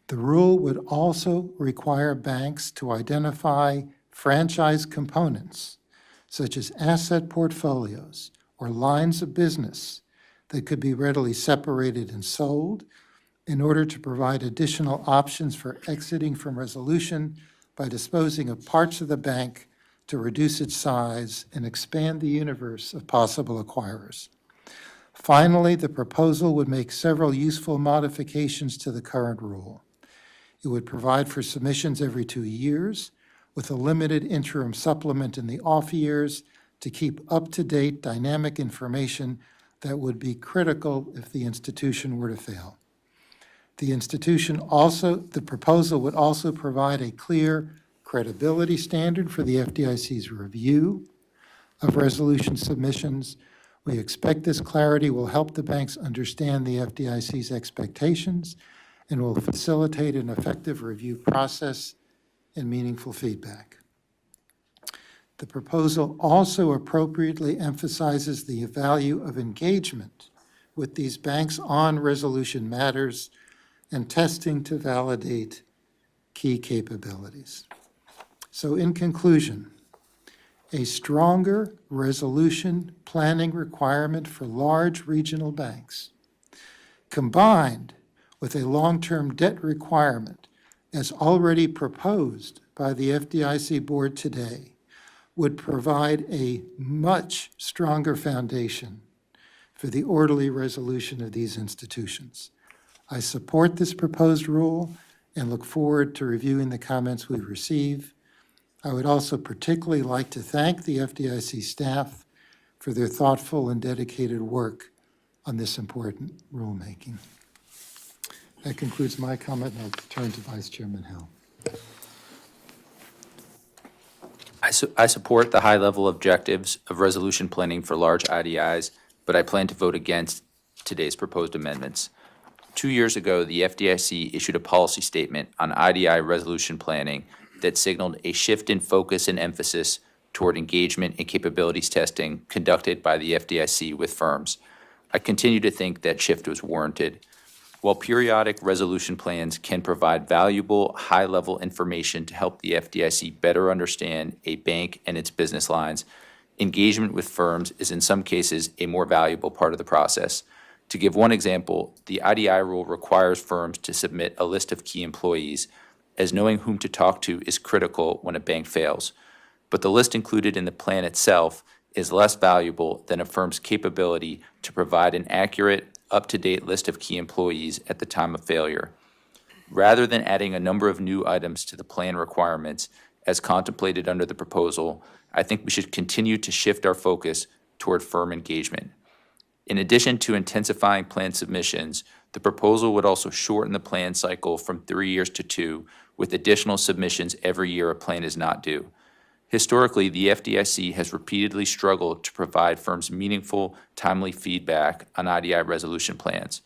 The rule would also require banks to identify franchise components, such as asset portfolios or lines of business that could be readily separated and sold in order to provide additional options for exiting from resolution by disposing of parts of the bank to reduce its size and expand the universe of possible acquirers. Finally, the proposal would make several useful modifications to the current rule. It would provide for submissions every 2 years, with a limited interim supplement in the off years to keep up-to-date dynamic information that would be critical if the institution were to fail. The proposal would also provide a clear credibility standard for the FDIC's review of resolution submissions, We expect this clarity will help the banks understand the FDIC's expectations and will facilitate an effective review process and meaningful feedback. The proposal also appropriately emphasizes the value of engagement with these banks on resolution matters and testing to validate key capabilities. So in conclusion, a stronger resolution planning requirement for large regional banks, combined with a long-term debt requirement as already proposed by the FDIC board today, would provide a much stronger foundation for the orderly resolution of these institutions. I support this proposed rule and look forward to reviewing the comments we receive. I would also particularly like to thank the FDIC staff for their thoughtful and dedicated work on this important rulemaking. That concludes my comment, and I'll turn to Vice Chairman Hill. I support the high-level objectives of resolution planning for large IDIs, but I plan to vote against today's proposed amendments. 2 years ago, the FDIC issued a policy statement on IDI resolution planning that signaled a shift in focus and emphasis toward engagement and capabilities testing conducted by the FDIC with firms. I continue to think that shift was warranted. While periodic resolution plans can provide valuable, high-level information to help the FDIC better understand a bank and its business lines, engagement with firms is in some cases a more valuable part of the process. To give one example, the IDI rule requires firms to submit a list of key employees, as knowing whom to talk to is critical when a bank fails. But the list included in the plan itself is less valuable than a firm's capability to provide an accurate, up-to-date list of key employees at the time of failure. Rather than adding a number of new items to the plan requirements as contemplated under the proposal, I think we should continue to shift our focus toward firm engagement. In addition to intensifying plan submissions, the proposal would also shorten the plan cycle from 3 years to 2, with additional submissions every year a plan is not due. Historically, the FDIC has repeatedly struggled to provide firms meaningful, timely feedback on IDI resolution plans.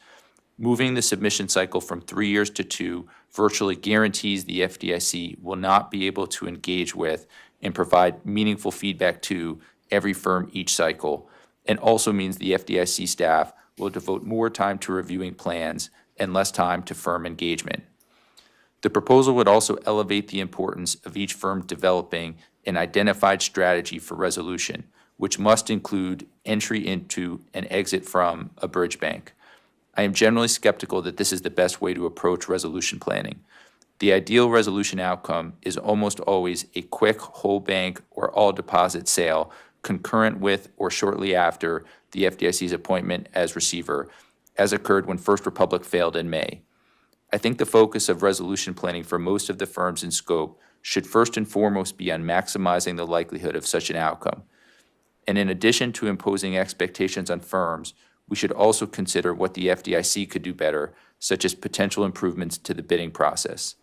Moving the submission cycle from 3 years to 2 virtually guarantees the FDIC will not be able to engage with and provide meaningful feedback to every firm each cycle, and also means the FDIC staff will devote more time to reviewing plans and less time to firm engagement. The proposal would also elevate the importance of each firm developing an identified strategy for resolution, which must include entry into and exit from a bridge bank. I am generally skeptical that this is the best way to approach resolution planning. The ideal resolution outcome is almost always a quick whole bank or all deposit sale concurrent with or shortly after the FDIC's appointment as receiver, as occurred when First Republic failed in May. I think the focus of resolution planning for most of the firms in scope should first and foremost be on maximizing the likelihood of such an outcome. And in addition to imposing expectations on firms, we should also consider what the FDIC could do better, such as potential improvements to the bidding process.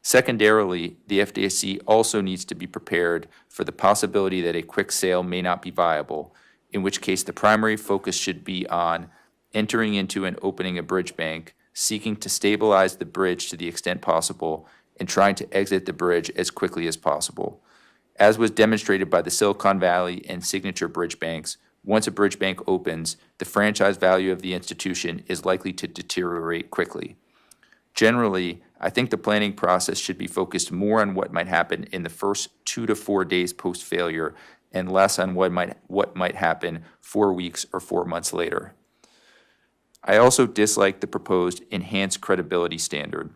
Secondarily, the FDIC also needs to be prepared for the possibility that a quick sale may not be viable, in which case the primary focus should be on entering into and opening a bridge bank, seeking to stabilize the bridge to the extent possible, and trying to exit the bridge as quickly as possible. As was demonstrated by the Silicon Valley and Signature Bridge Banks, once a bridge bank opens, the franchise value of the institution is likely to deteriorate quickly. Generally, I think the planning process should be focused more on what might happen in the first 2 to 4 days post-failure and less on what might happen 4 weeks or 4 months later. I also dislike the proposed enhanced credibility standard.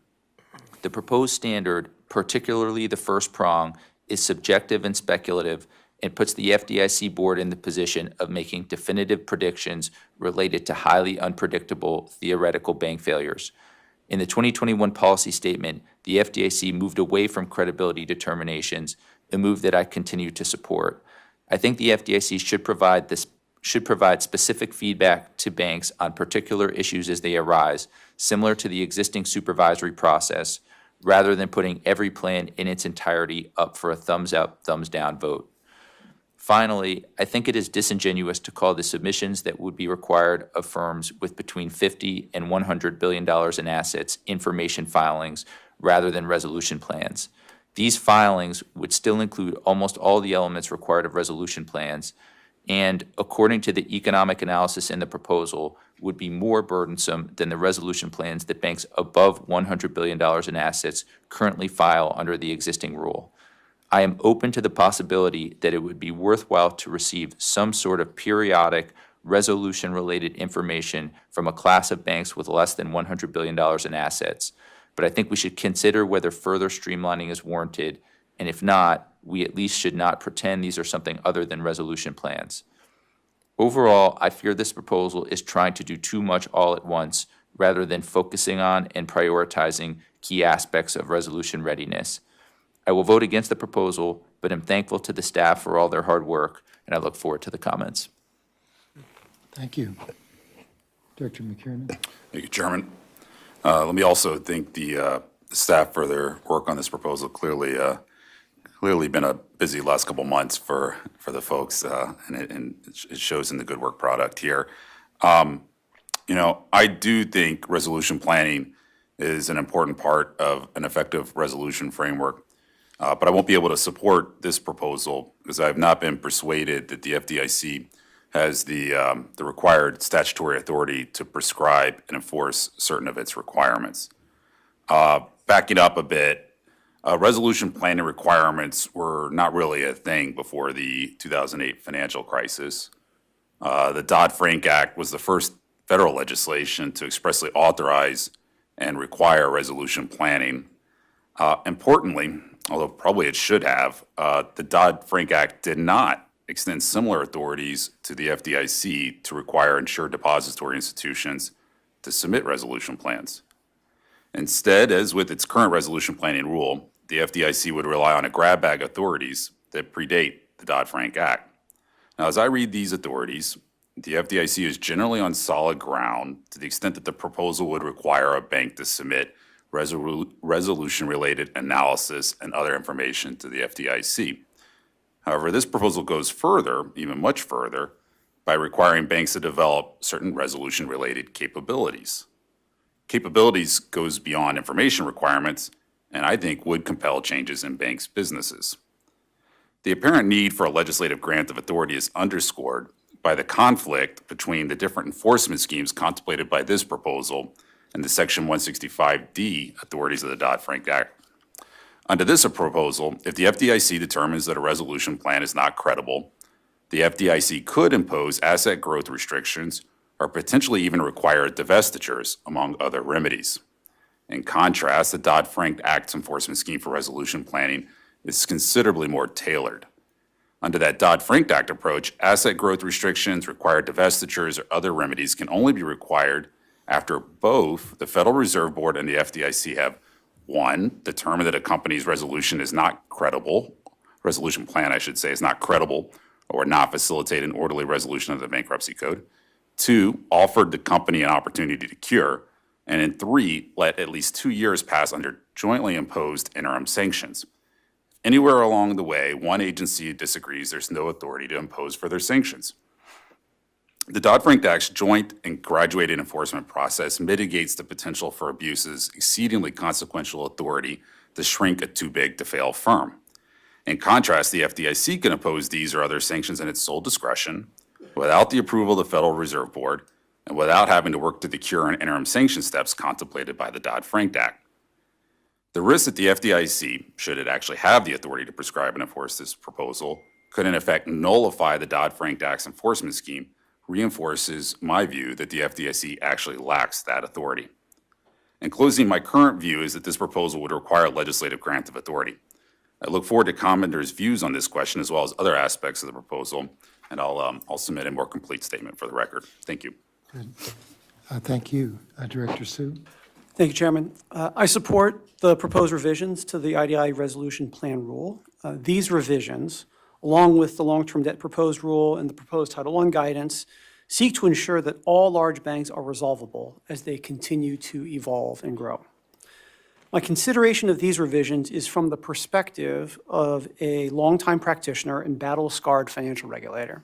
The proposed standard, particularly the first prong, is subjective and speculative and puts the FDIC board in the position of making definitive predictions related to highly unpredictable theoretical bank failures. In the 2021 policy statement, the FDIC moved away from credibility determinations, a move that I continue to support. I think the FDIC should provide specific feedback to banks on particular issues as they arise, similar to the existing supervisory process, rather than putting every plan in its entirety up for a thumbs up, thumbs down vote. Finally, I think it is disingenuous to call the submissions that would be required of firms with between $50 and $100 billion in assets information filings rather than resolution plans. These filings would still include almost all the elements required of resolution plans, and according to the economic analysis in the proposal, would be more burdensome than the resolution plans that banks above $100 billion in assets currently file under the existing rule. I am open to the possibility that it would be worthwhile to receive some sort of periodic resolution-related information from a class of banks with less than $100 billion in assets. But I think we should consider whether further streamlining is warranted, and if not, we at least should not pretend these are something other than resolution plans. Overall, I fear this proposal is trying to do too much all at once rather than focusing on and prioritizing key aspects of resolution readiness. I will vote against the proposal, but am thankful to the staff for all their hard work, and I look forward to the comments. Thank you. Director McKiernan. Thank you, Chairman. Let me also thank the staff for their work on this proposal. Clearly been a busy last couple months for the folks, and it shows in the good work product here. I do think resolution planning is an important part of an effective resolution framework, but I won't be able to support this proposal because I have not been persuaded that the FDIC has the required statutory authority to prescribe and enforce certain of its requirements. Backing up a bit, resolution planning requirements were not really a thing before the 2008 financial crisis. The Dodd-Frank Act was the first federal legislation to expressly authorize and require resolution planning. Importantly, although probably it should have, the Dodd-Frank Act did not extend similar authorities to the FDIC to require insured depository institutions to submit resolution plans. Instead, as with its current resolution planning rule, the FDIC would rely on a grab bag authorities that predate the Dodd-Frank Act. Now, as I read these authorities, the FDIC is generally on solid ground to the extent that the proposal would require a bank to submit resolution-related analysis and other information to the FDIC. However, this proposal goes further, even much further, by requiring banks to develop certain resolution-related capabilities. Capabilities goes beyond information requirements, and I think would compel changes in banks' businesses. The apparent need for a legislative grant of authority is underscored by the conflict between the different enforcement schemes contemplated by this proposal and the Section 165D authorities of the Dodd-Frank Act. Under this proposal, if the FDIC determines that a resolution plan is not credible, the FDIC could impose asset growth restrictions or potentially even require divestitures, among other remedies. In contrast, the Dodd-Frank Act's enforcement scheme for resolution planning is considerably more tailored. Under that Dodd-Frank Act approach, asset growth restrictions, required divestitures, or other remedies can only be required after both the Federal Reserve Board and the FDIC have, one, determined that a company's resolution is not credible, resolution plan, I should say, is not credible or would not facilitate an orderly resolution of the bankruptcy code. Two, offered the company an opportunity to cure. And then three, let at least 2 years pass under jointly imposed interim sanctions. Anywhere along the way, one agency disagrees, there's no authority to impose further sanctions. The Dodd-Frank Act's joint and graduated enforcement process mitigates the potential for abuses exceedingly consequential authority to shrink a too-big-to-fail firm. In contrast, the FDIC can impose these or other sanctions in its sole discretion without the approval of the Federal Reserve Board and without having to work through the cure and interim sanction steps contemplated by the Dodd-Frank Act. The risk that the FDIC, should it actually have the authority to prescribe and enforce this proposal, could in effect nullify the Dodd-Frank Act's enforcement scheme reinforces my view that the FDIC actually lacks that authority. In closing, my current view is that this proposal would require a legislative grant of authority. I look forward to commenters' views on this question as well as other aspects of the proposal, and I'll submit a more complete statement for the record. Thank you. Good. Thank you. Director Sue. Thank you, Chairman. I support the proposed revisions to the IDI Resolution Plan Rule. These revisions, along with the long-term debt proposed rule and the proposed Title I guidance, seek to ensure that all large banks are resolvable as they continue to evolve and grow. My consideration of these revisions is from the perspective of a longtime practitioner and battle-scarred financial regulator.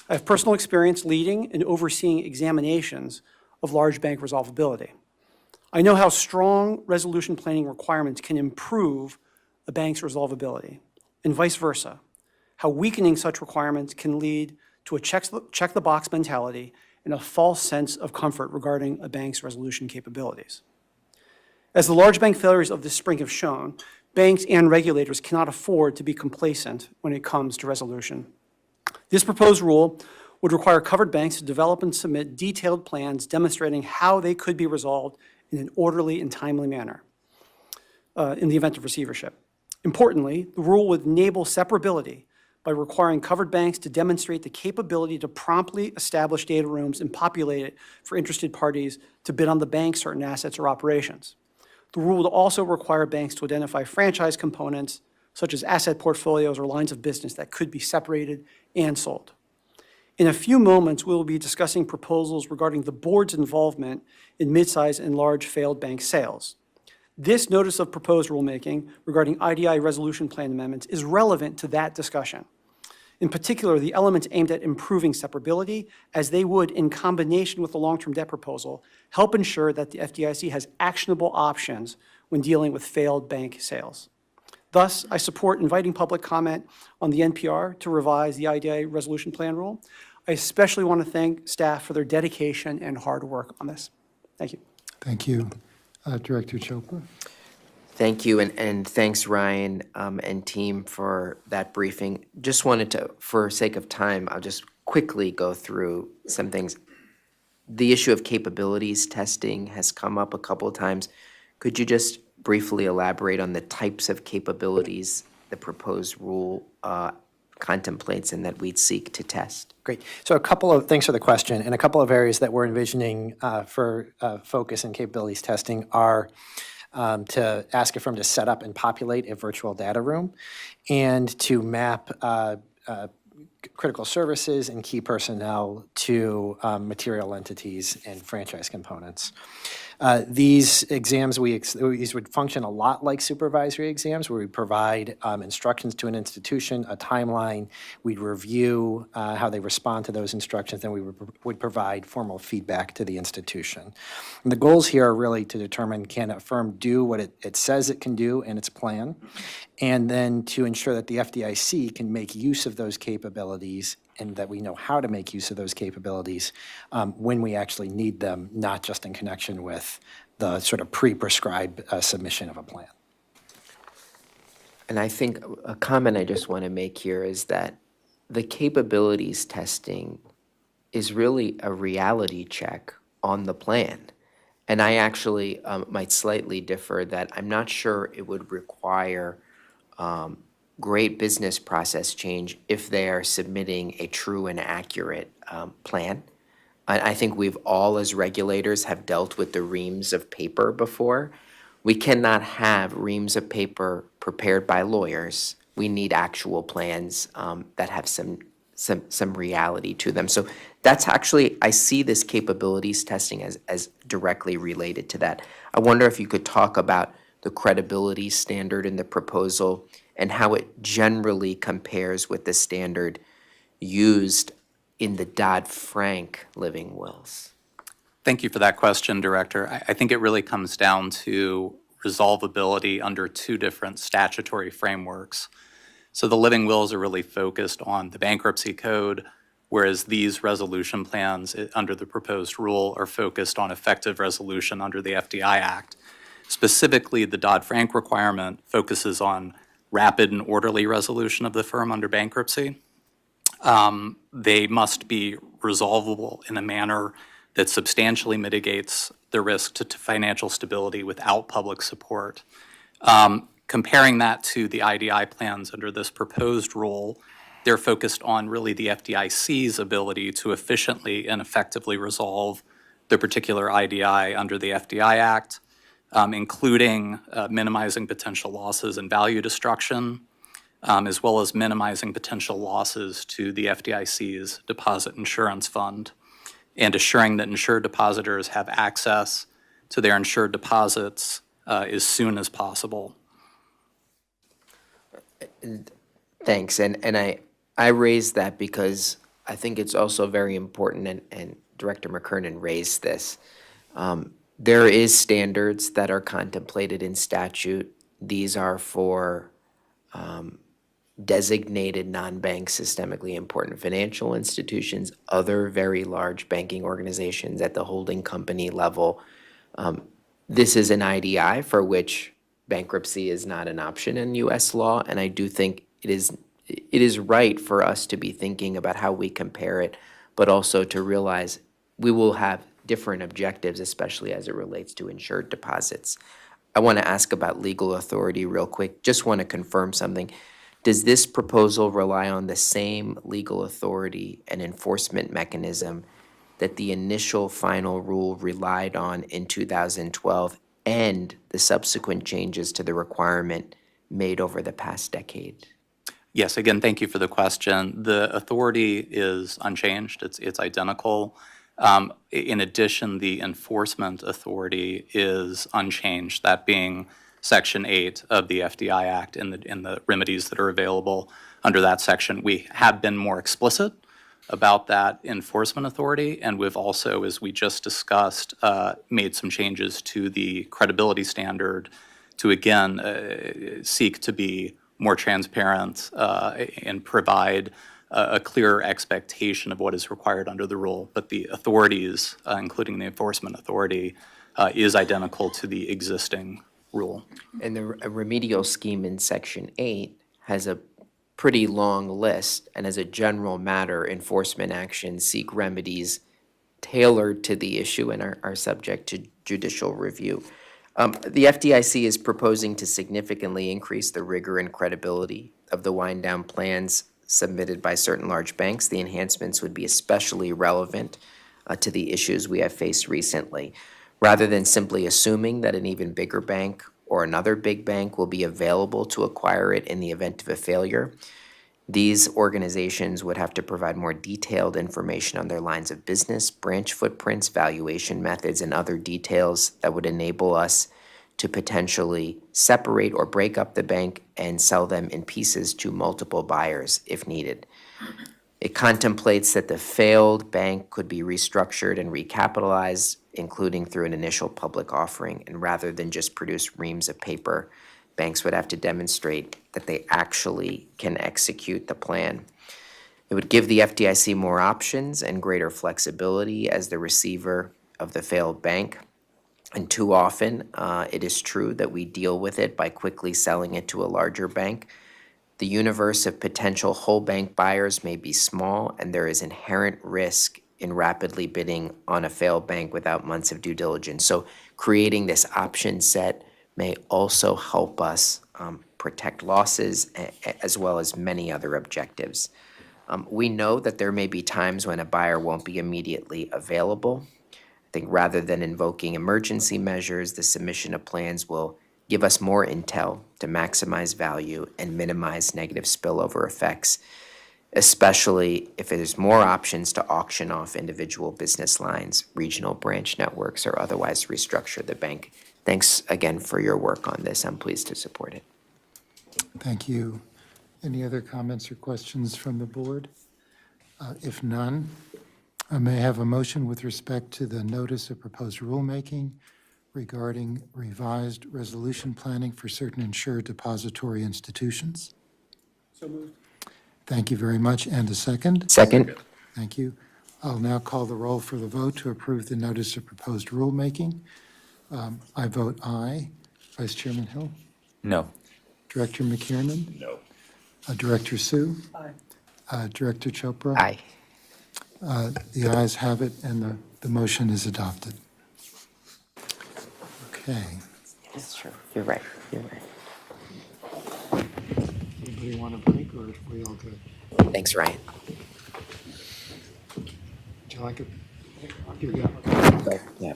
I have personal experience leading and overseeing examinations of large bank resolvability. I know how strong resolution planning requirements can improve a bank's resolvability, and vice versa, how weakening such requirements can lead to a check-the-box mentality and a false sense of comfort regarding a bank's resolution capabilities. As the large bank failures of this spring have shown, banks and regulators cannot afford to be complacent when it comes to resolution. This proposed rule would require covered banks to develop and submit detailed plans demonstrating how they could be resolved in an orderly and timely manner in the event of receivership. Importantly, the rule would enable separability by requiring covered banks to demonstrate the capability to promptly establish data rooms and populate it for interested parties to bid on the bank's certain assets or operations. The rule would also require banks to identify franchise components, such as asset portfolios or lines of business that could be separated and sold. In a few moments, we will be discussing proposals regarding the board's involvement in mid-size and large failed bank sales. This notice of proposed rulemaking regarding IDI resolution plan amendments is relevant to that discussion. In particular, the elements aimed at improving separability, as they would, in combination with the long-term debt proposal, help ensure that the FDIC has actionable options when dealing with failed bank sales. Thus, I support inviting public comment on the NPR to revise the IDI resolution plan rule. I especially want to thank staff for their dedication and hard work on this. Thank you. Thank you. Director Chopra? Thank you, and thanks, Ryan and team, for that briefing. Just wanted to, for sake of time, I'll just quickly go through some things. The issue of capabilities testing has come up a couple of times. Could you just briefly elaborate on the types of capabilities the proposed rule contemplates and that we'd seek to test? Great. So thanks for the question. And a couple of areas that we're envisioning for focus and capabilities testing are to ask a firm to set up and populate a virtual data room and to map critical services and key personnel to material entities and franchise components. These exams, these would function a lot like supervisory exams, where we provide instructions to an institution, a timeline, we'd review how they respond to those instructions, and we would provide formal feedback to the institution. And the goals here are really to determine, can a firm do what it says it can do in its plan, and then to ensure that the FDIC can make use of those capabilities and that we know how to make use of those capabilities when we actually need them, not just in connection with the sort of pre-prescribed submission of a plan. And I think a comment I just want to make here is that the capabilities testing is really a reality check on the plan. And I actually might slightly differ that I'm not sure it would require great business process change if they are submitting a true and accurate plan. I think we've all, as regulators, have dealt with the reams of paper before. We cannot have reams of paper prepared by lawyers. We need actual plans that have some reality to them. So that's actually, I see this capabilities testing as directly related to that. I wonder if you could talk about the credibility standard in the proposal and how it generally compares with the standard used in the Dodd-Frank living wills. Thank you for that question, Director. I think it really comes down to resolvability under two different statutory frameworks. So the living wills are really focused on the bankruptcy code, whereas these resolution plans under the proposed rule are focused on effective resolution under the FDI Act. Specifically, the Dodd-Frank requirement focuses on rapid and orderly resolution of the firm under bankruptcy. They must be resolvable in a manner that substantially mitigates the risk to financial stability without public support. Comparing that to the IDI plans under this proposed rule, they're focused on really the FDIC's ability to efficiently and effectively resolve the particular IDI under the FDI Act, including minimizing potential losses and value destruction, as well as minimizing potential losses to the FDIC's deposit insurance fund, and assuring that insured depositors have access to their insured deposits as soon as possible. Thanks, and I raised that because I think it's also very important, and Director McKernan raised this. There is standards that are contemplated in statute. These are for designated non-bank systemically important financial institutions, other very large banking organizations at the holding company level. This is an IDI for which bankruptcy is not an option in U.S. law, and I do think it is right for us to be thinking about how we compare it, but also to realize we will have different objectives, especially as it relates to insured deposits. I want to ask about legal authority real quick. Just want to confirm something. Does this proposal rely on the same legal authority and enforcement mechanism that the initial final rule relied on in 2012 and the subsequent changes to the requirement made over the past decade? Yes, again, thank you for the question. The authority is unchanged. It's identical. In addition, the enforcement authority is unchanged, that being Section 8 of the FDI Act and the remedies that are available under that section. We have been more explicit about that enforcement authority, and we've also, as we just discussed, made some changes to the credibility standard to, again, seek to be more transparent and provide a clear expectation of what is required under the rule. But the authorities, including the enforcement authority, is identical to the existing rule. And the remedial scheme in Section 8 has a pretty long list, and as a general matter, enforcement actions seek remedies tailored to the issue and are subject to judicial review. The FDIC is proposing to significantly increase the rigor and credibility of the wind-down plans submitted by certain large banks. The enhancements would be especially relevant to the issues we have faced recently. Rather than simply assuming that an even bigger bank or another big bank will be available to acquire it in the event of a failure, these organizations would have to provide more detailed information on their lines of business, branch footprints, valuation methods, and other details that would enable us to potentially separate or break up the bank and sell them in pieces to multiple buyers if needed. It contemplates that the failed bank could be restructured and recapitalized, including through an initial public offering. And rather than just produce reams of paper, banks would have to demonstrate that they actually can execute the plan. It would give the FDIC more options and greater flexibility as the receiver of the failed bank. And too often, it is true that we deal with it by quickly selling it to a larger bank. The universe of potential whole bank buyers may be small, and there is inherent risk in rapidly bidding on a failed bank without months of due diligence. So creating this option set may also help us protect losses as well as many other objectives. We know that there may be times when a buyer won't be immediately available. I think rather than invoking emergency measures, the submission of plans will give us more intel to maximize value and minimize negative spillover effects, especially if there's more options to auction off individual business lines, regional branch networks, or otherwise restructure the bank. Thanks again for your work on this. I'm pleased to support it. Thank you. Any other comments or questions from the board? If none, I may have a motion with respect to the notice of proposed rulemaking regarding revised resolution planning for certain insured depository institutions. So moved. Thank you very much. And a second? Second? Thank you. I'll now call the roll for the vote to approve the notice of proposed rulemaking. I vote aye. Vice Chairman Hill? No. Director McKiernan? No. Director Sue? Aye. Director Chopra? Aye. The ayes have it, and the motion is adopted. Okay. That's true. You're right. You're right. Anybody want a break, or are we all good? Thanks, Ryan. Would you like it? I'll give you that. Yeah.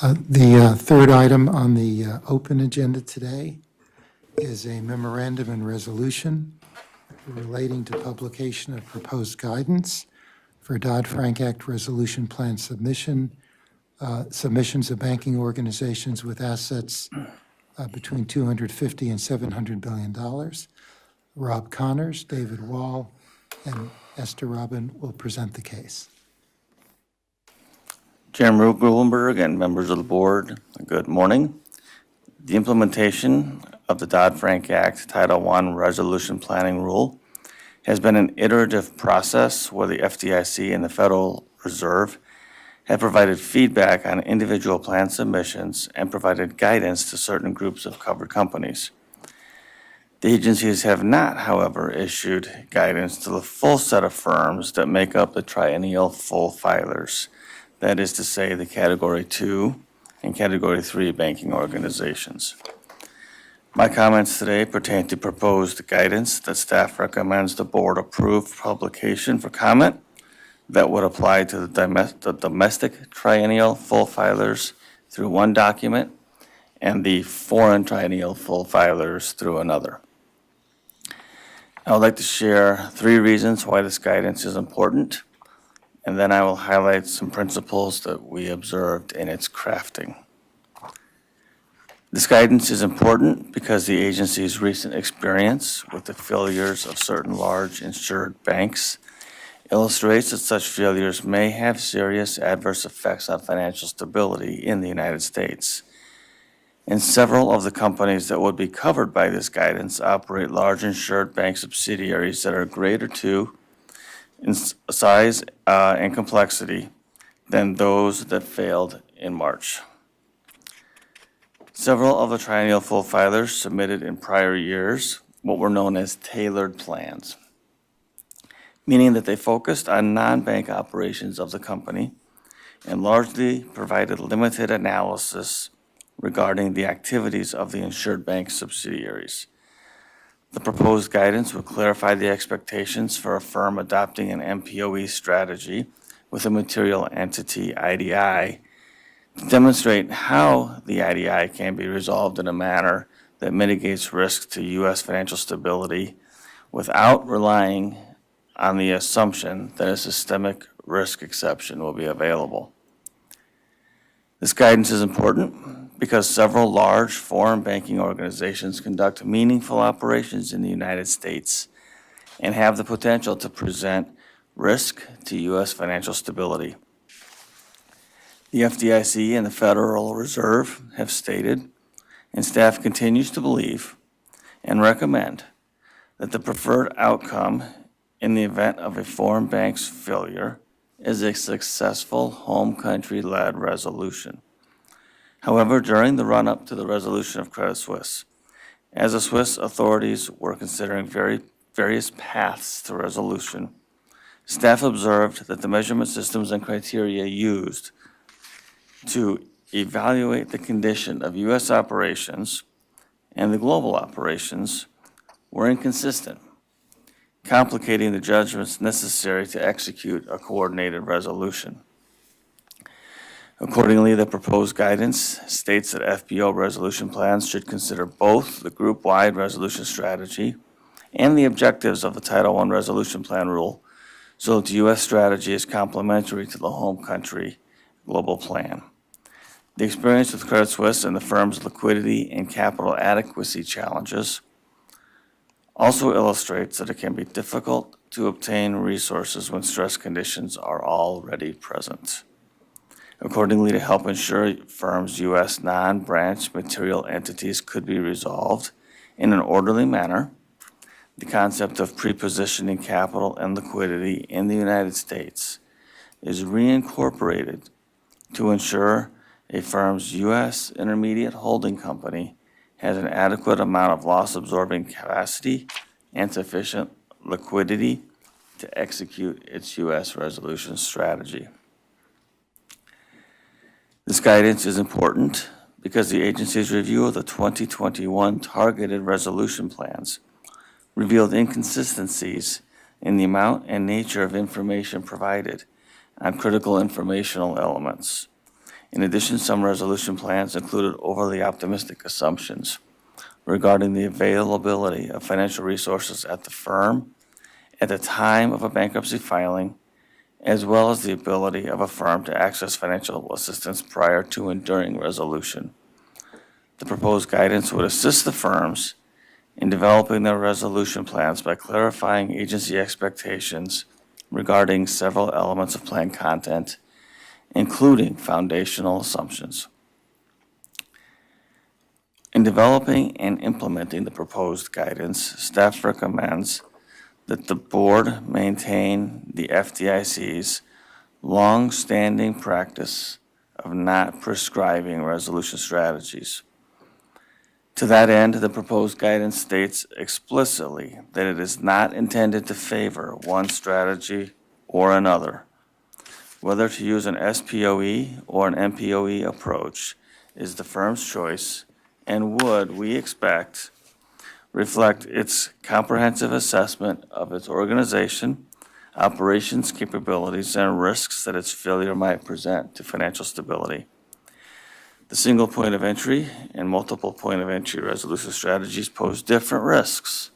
The third item on the open agenda today is a memorandum and resolution relating to publication of proposed guidance for Dodd-Frank Act Resolution Plan submissions of banking organizations with assets between $250 and $700 billion. Rob Connors, David Wall, and Esther Robin will present the case. Chairman Gruenberg and members of the board, good morning. The implementation of the Dodd-Frank Act Title I Resolution Planning Rule has been an iterative process where the FDIC and the Federal Reserve have provided feedback on individual plan submissions and provided guidance to certain groups of covered companies. The agencies have not, however, issued guidance to the full set of firms that make up the triennial full filers, that is to say, the Category 2 and Category 3 banking organizations. My comments today pertain to proposed guidance that staff recommends the board approve for publication for comment that would apply to the domestic triennial full filers through one document and the foreign triennial full filers through another. I would like to share 3 reasons why this guidance is important, and then I will highlight some principles that we observed in its crafting. This guidance is important because the agency's recent experience with the failures of certain large insured banks illustrates that such failures may have serious adverse effects on financial stability in the United States. And several of the companies that would be covered by this guidance operate large insured bank subsidiaries that are greater to in size and complexity than those that failed in March. Several of the triennial full filers submitted in prior years what were known as tailored plans, meaning that they focused on non-bank operations of the company and largely provided limited analysis regarding the activities of the insured bank subsidiaries. The proposed guidance would clarify the expectations for a firm adopting an MPOE strategy with a material entity, IDI, to demonstrate how the IDI can be resolved in a manner that mitigates risk to U.S. financial stability without relying on the assumption that a systemic risk exception will be available. This guidance is important because several large foreign banking organizations conduct meaningful operations in the United States and have the potential to present risk to U.S. financial stability. The FDIC and the Federal Reserve have stated, and staff continues to believe and recommend, that the preferred outcome in the event of a foreign bank's failure is a successful home country-led resolution. However, during the run-up to the resolution of Credit Suisse, as the Swiss authorities were considering various paths to resolution, staff observed that the measurement systems and criteria used to evaluate the condition of U.S. operations and the global operations were inconsistent, complicating the judgments necessary to execute a coordinated resolution. Accordingly, the proposed guidance states that FBO resolution plans should consider both the group-wide resolution strategy and the objectives of the Title I Resolution Plan rule, so that the U.S. strategy is complementary to the home country global plan. The experience with Credit Suisse and the firm's liquidity and capital adequacy challenges also illustrates that it can be difficult to obtain resources when stress conditions are already present. Accordingly, to help ensure firms' U.S. non-branch material entities could be resolved in an orderly manner, the concept of pre-positioning capital and liquidity in the United States is reincorporated to ensure a firm's U.S. intermediate holding company has an adequate amount of loss-absorbing capacity and sufficient liquidity to execute its U.S. resolution strategy. This guidance is important because the agency's review of the 2021 targeted resolution plans revealed inconsistencies in the amount and nature of information provided on critical informational elements, In addition, some resolution plans included overly optimistic assumptions regarding the availability of financial resources at the firm at the time of a bankruptcy filing, as well as the ability of a firm to access financial assistance prior to and during resolution. The proposed guidance would assist the firms in developing their resolution plans by clarifying agency expectations regarding several elements of plan content, including foundational assumptions. In developing and implementing the proposed guidance, staff recommends that the board maintain the FDIC's long-standing practice of not prescribing resolution strategies. To that end, the proposed guidance states explicitly that it is not intended to favor one strategy or another. Whether to use an SPOE or an MPOE approach is the firm's choice and would, we expect, reflect its comprehensive assessment of its organization, operations capabilities, and risks that its failure might present to financial stability. The single point of entry and multiple point of entry resolution strategies pose different risks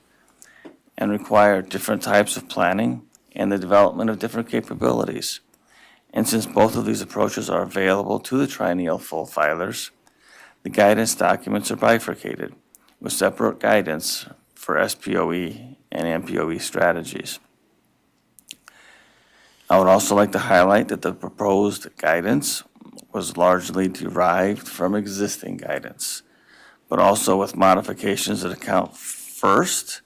and require different types of planning and the development of different capabilities. And since both of these approaches are available to the triennial full filers, the guidance documents are bifurcated with separate guidance for SPOE and MPOE strategies. I would also like to highlight that the proposed guidance was largely derived from existing guidance, but also with modifications that account first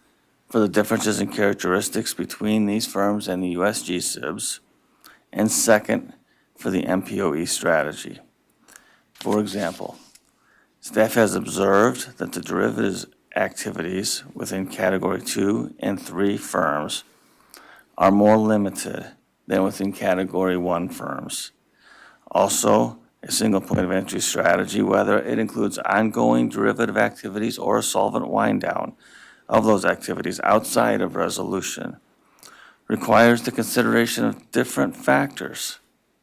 for the differences in characteristics between these firms and the U.S. GSIBs, and second, for the MPOE strategy. For example, staff has observed that the derivatives activities within Category 2 and 3 firms are more limited than within Category 1 firms. Also, a single point of entry strategy, whether it includes ongoing derivative activities or a solvent wind down of those activities outside of resolution, requires the consideration of different factors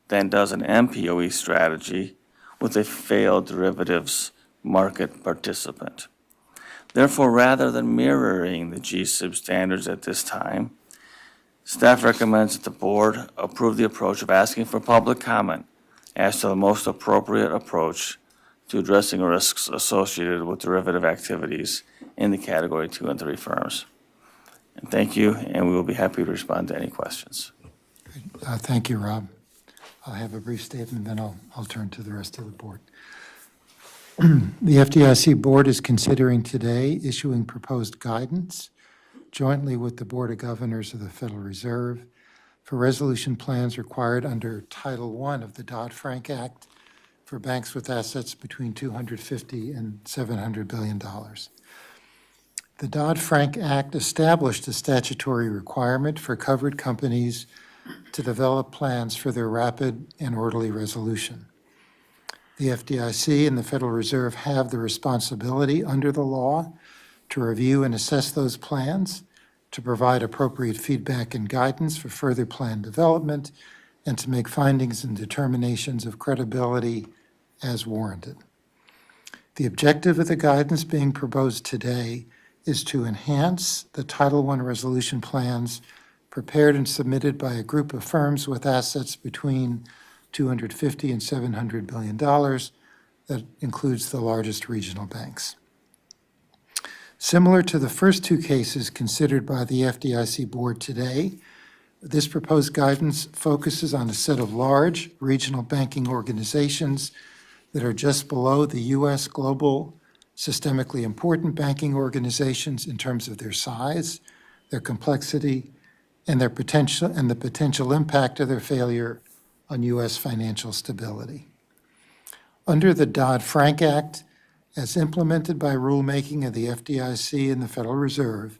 than does an MPOE strategy with a failed derivatives market participant. Therefore, rather than mirroring the GSIB standards at this time, staff recommends that the board approve the approach of asking for public comment as to the most appropriate approach to addressing risks associated with derivative activities in the Category 2 and 3 firms. And thank you, and we will be happy to respond to any questions. Thank you, Rob. I'll have a brief statement, then I'll turn to the rest of the board. The FDIC Board is considering today issuing proposed guidance jointly with the Board of Governors of the Federal Reserve for resolution plans required under Title I of the Dodd-Frank Act for banks with assets between $250 and $700 billion. The Dodd-Frank Act established a statutory requirement for covered companies to develop plans for their rapid and orderly resolution. The FDIC and the Federal Reserve have the responsibility under the law to review and assess those plans, to provide appropriate feedback and guidance for further plan development, and to make findings and determinations of credibility as warranted. The objective of the guidance being proposed today is to enhance the Title I resolution plans prepared and submitted by a group of firms with assets between $250 and $700 billion. That includes the largest regional banks. Similar to the first two cases considered by the FDIC Board today, this proposed guidance focuses on a set of large regional banking organizations that are just below the U.S. global systemically important banking organizations in terms of their size, their complexity, and their potential and the potential impact of their failure on U.S. financial stability. Under the Dodd-Frank Act, as implemented by rulemaking of the FDIC and the Federal Reserve,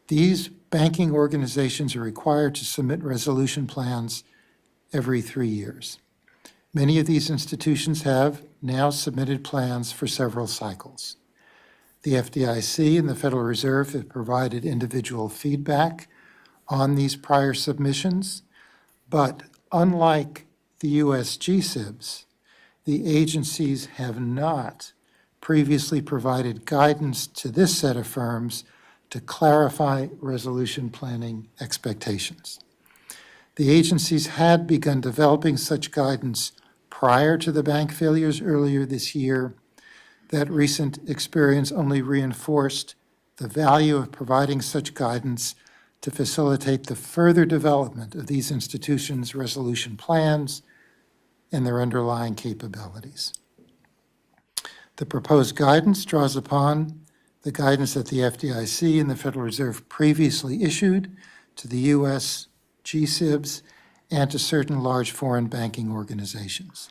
these banking organizations are required to submit resolution plans every 3 years. Many of these institutions have now submitted plans for several cycles. The FDIC and the Federal Reserve have provided individual feedback on these prior submissions, but unlike the U.S. GSIBs, the agencies have not previously provided guidance to this set of firms to clarify resolution planning expectations. The agencies had begun developing such guidance prior to the bank failures earlier this year. That recent experience only reinforced the value of providing such guidance to facilitate the further development of these institutions' resolution plans and their underlying capabilities. The proposed guidance draws upon the guidance that the FDIC and the Federal Reserve previously issued to the U.S. GSIBs and to certain large foreign banking organizations.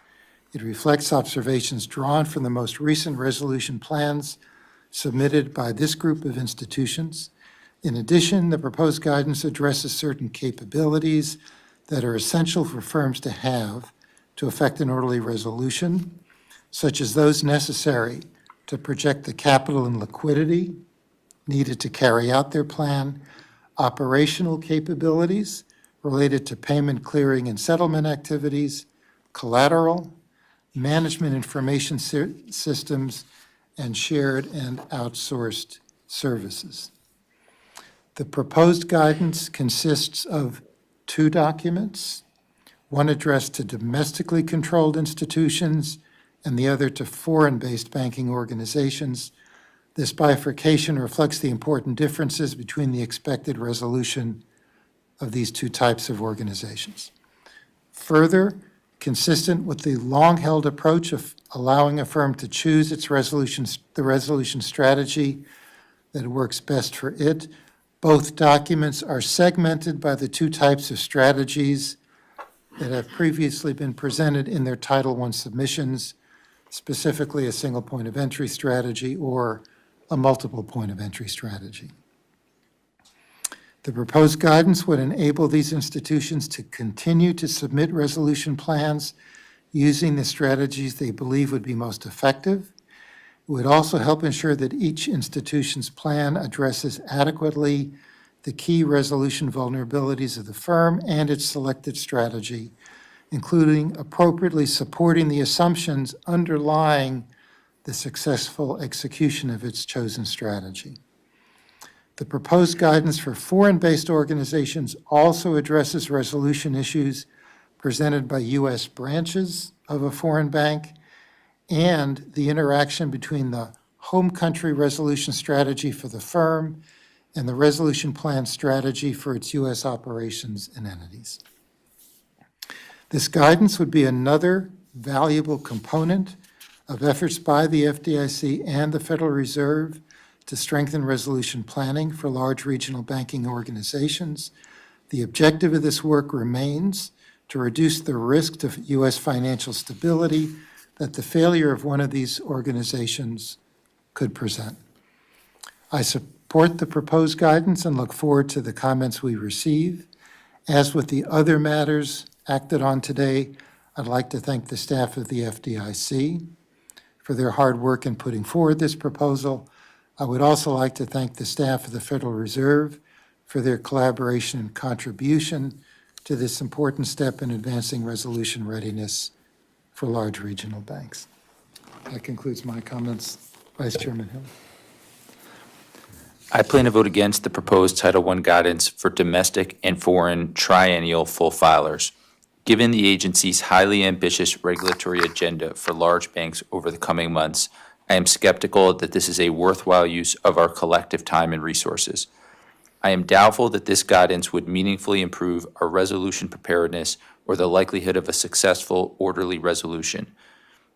It reflects observations drawn from the most recent resolution plans submitted by this group of institutions. In addition, the proposed guidance addresses certain capabilities that are essential for firms to have to effect an orderly resolution, such as those necessary to project the capital and liquidity needed to carry out their plan, operational capabilities related to payment, clearing, and settlement activities, collateral, management information systems, and shared and outsourced services. The proposed guidance consists of 2 documents, one addressed to domestically controlled institutions and the other to foreign-based banking organizations. This bifurcation reflects the important differences between the expected resolution of these 2 types of organizations. Further, consistent with the long-held approach of allowing a firm to choose the resolution strategy that works best for it, both documents are segmented by the 2 types of strategies that have previously been presented in their Title I submissions, specifically a single point of entry strategy or a multiple point of entry strategy. The proposed guidance would enable these institutions to continue to submit resolution plans using the strategies they believe would be most effective. It would also help ensure that each institution's plan addresses adequately the key resolution vulnerabilities of the firm and its selected strategy, including appropriately supporting the assumptions underlying the successful execution of its chosen strategy. The proposed guidance for foreign-based organizations also addresses resolution issues presented by U.S. branches of a foreign bank and the interaction between the home country resolution strategy for the firm and the resolution plan strategy for its U.S. operations and entities. This guidance would be another valuable component of efforts by the FDIC and the Federal Reserve to strengthen resolution planning for large regional banking organizations. The objective of this work remains to reduce the risk to U.S. financial stability that the failure of one of these organizations could present. I support the proposed guidance and look forward to the comments we receive. As with the other matters acted on today, I'd like to thank the staff of the FDIC for their hard work in putting forward this proposal. I would also like to thank the staff of the Federal Reserve for their collaboration and contribution to this important step in advancing resolution readiness for large regional banks. That concludes my comments. Vice Chairman Hill. I plan to vote against the proposed Title I guidance for domestic and foreign triennial full filers. Given the agency's highly ambitious regulatory agenda for large banks over the coming months, I am skeptical that this is a worthwhile use of our collective time and resources. I am doubtful that this guidance would meaningfully improve our resolution preparedness or the likelihood of a successful, orderly resolution.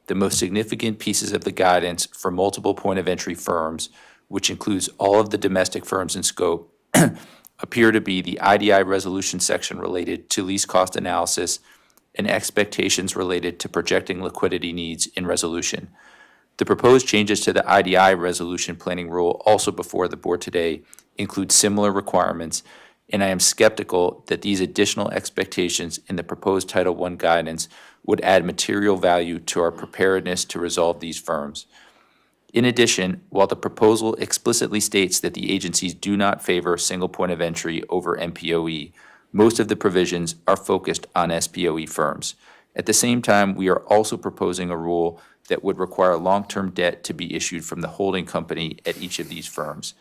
The most significant pieces of the guidance for multiple point of entry firms, which includes all of the domestic firms in scope, appear to be the IDI resolution section related to least cost analysis and expectations related to projecting liquidity needs in resolution. The proposed changes to the IDI resolution planning rule also before the board today include similar requirements, and I am skeptical that these additional expectations in the proposed Title I guidance would add material value to our preparedness to resolve these firms. In addition, while the proposal explicitly states that the agencies do not favor single point of entry over MPOE, most of the provisions are focused on SPOE firms. At the same time, we are also proposing a rule that would require long-term debt to be issued from the holding company at each of these firms.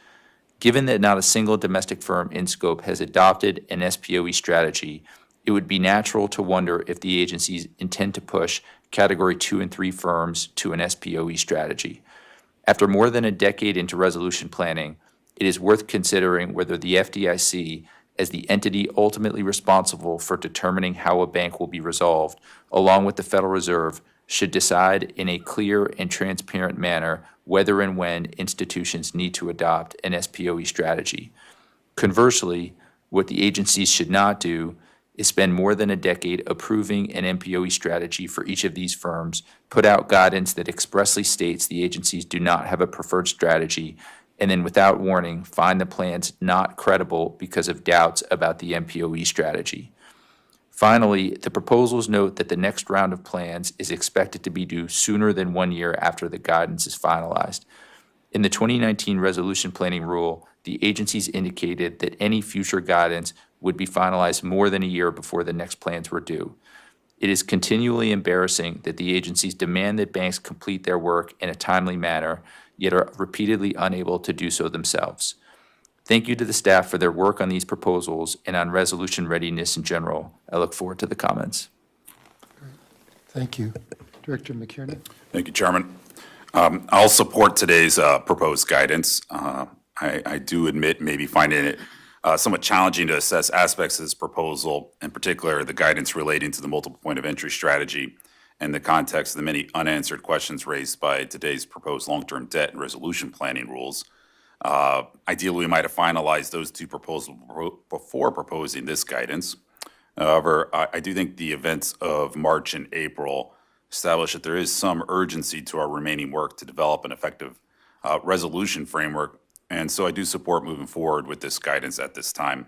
Given that not a single domestic firm in scope has adopted an SPOE strategy, it would be natural to wonder if the agencies intend to push Category 2 and 3 firms to an SPOE strategy. After more than a decade into resolution planning, it is worth considering whether the FDIC, as the entity ultimately responsible for determining how a bank will be resolved, along with the Federal Reserve, should decide in a clear and transparent manner whether and when institutions need to adopt an SPOE strategy. Conversely, what the agencies should not do is spend more than a decade approving an MPOE strategy for each of these firms, put out guidance that expressly states the agencies do not have a preferred strategy, and then without warning, find the plans not credible because of doubts about the MPOE strategy. Finally, the proposals note that the next round of plans is expected to be due sooner than 1 year after the guidance is finalized. In the 2019 resolution planning rule, the agencies indicated that any future guidance would be finalized more than a year before the next plans were due. It is continually embarrassing that the agencies demand that banks complete their work in a timely manner, yet are repeatedly unable to do so themselves. Thank you to the staff for their work on these proposals and on resolution readiness in general. I look forward to the comments. Thank you. Director McKiernan? Thank you, Chairman. I'll support today's proposed guidance. I do admit maybe finding it somewhat challenging to assess aspects of this proposal, in particular the guidance relating to the multiple point of entry strategy in the context of the many unanswered questions raised by today's proposed long-term debt and resolution planning rules. Ideally, we might have finalized those two proposals before proposing this guidance. However, I do think the events of March and April establish that there is some urgency to our remaining work to develop an effective resolution framework, and so I do support moving forward with this guidance at this time.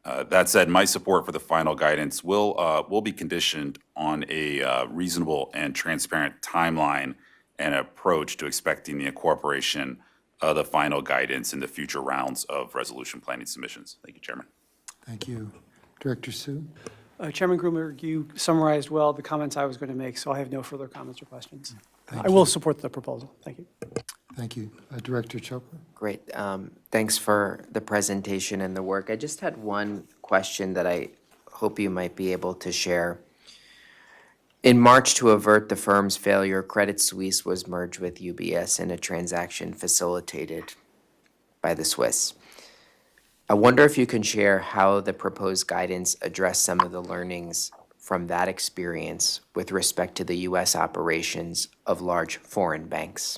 That said, my support for the final guidance will be conditioned on a reasonable and transparent timeline and approach to expecting the incorporation of the final guidance in the future rounds of resolution planning submissions. Thank you, Chairman. Thank you. Director Sue? Chairman Grunberg, you summarized well the comments I was going to make, so I have no further comments or questions. Thank I will support the proposal. Thank you. Thank you. Director Chopra? Great. Thanks for the presentation and the work. I just had one question that I hope you might be able to share. In March, to avert the firm's failure, Credit Suisse was merged with UBS in a transaction facilitated by the Swiss. I wonder if you can share how the proposed guidance addressed some of the learnings from that experience with respect to the U.S. operations of large foreign banks.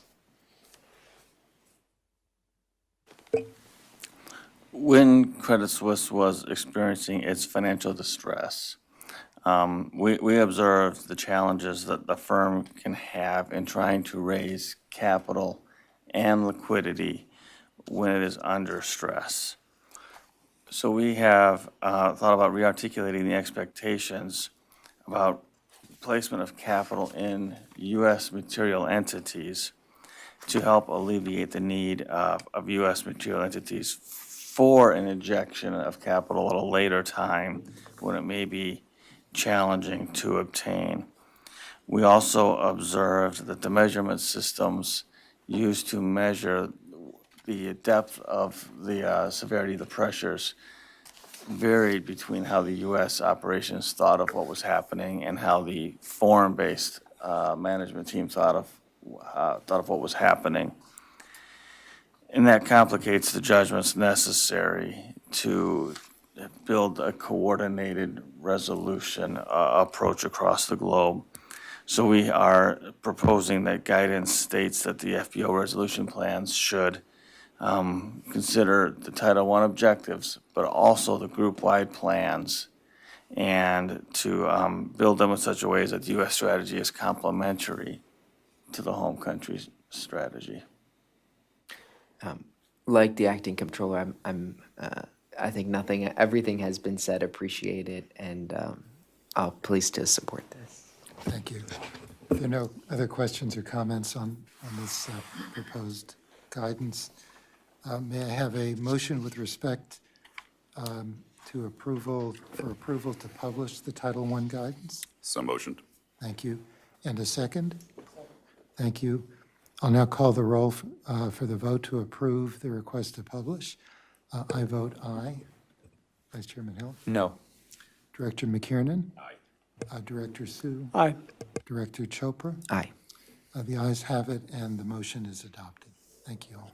When Credit Suisse was experiencing its financial distress, we observed the challenges that the firm can have in trying to raise capital and liquidity when it is under stress. So we have thought about rearticulating the expectations about placement of capital in U.S. material entities to help alleviate the need of U.S. material entities for an injection of capital at a later time when it may be challenging to obtain. We also observed that the measurement systems used to measure the depth of the severity of the pressures varied between how the U.S. operations thought of what was happening and how the foreign-based management team thought of what was happening. And that complicates the judgments necessary to build a coordinated resolution approach across the globe. So we are proposing that guidance states that the FBO resolution plans should consider the Title I objectives, but also the group-wide plans, and to build them in such a way that the U.S. strategy is complementary to the home country's strategy. Like the acting comptroller, I think everything has been said, appreciated, and I'll pleased to support this. Thank you. If there are no other questions or comments on this proposed guidance, may I have a motion with respect for approval to publish the Title I guidance? So motioned. Thank you. And a second? Thank you. I'll now call the roll for the vote to approve the request to publish. I vote aye. Vice Chairman Hill? No. Director McKiernan? Aye. Director Sue? Aye. Director Chopra? Aye. The ayes have it, and the motion is adopted. Thank you all.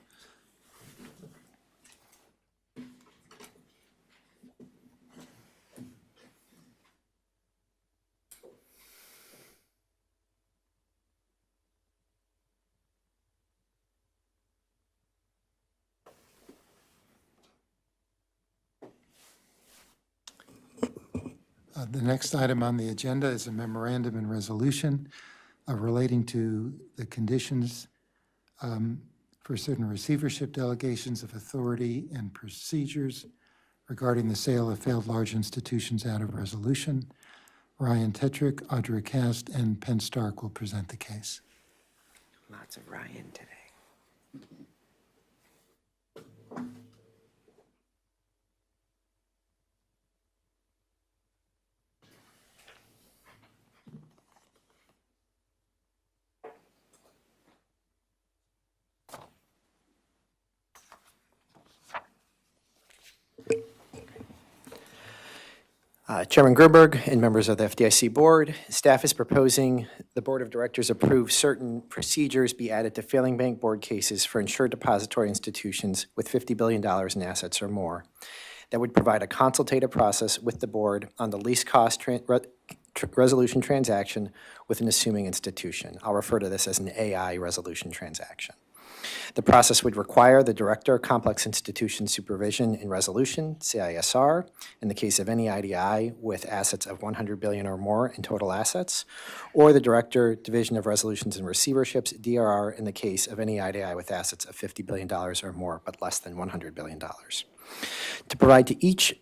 The next item on the agenda is a memorandum and resolution relating to the conditions for certain receivership delegations of authority and procedures regarding the sale of failed large institutions out of resolution. Ryan Tetrick, Audra Cast, and Penn Stark will present the case. Lots of Ryan today. Chairman Gerberg and members of the FDIC Board, staff is proposing the Board of Directors approve certain procedures be added to failing bank board cases for insured depository institutions with $50 billion in assets or more. That would provide a consultative process with the board on the least cost resolution transaction with an assuming institution. I'll refer to this as an AI resolution transaction. The process would require the Director of Complex Institution Supervision and Resolution, CISR, in the case of any IDI with assets of $100 billion or more in total assets, or the Director, Division of Resolutions and Receiverships, DRR, in the case of any IDI with assets of $50 billion or more, but less than $100 billion. To provide to each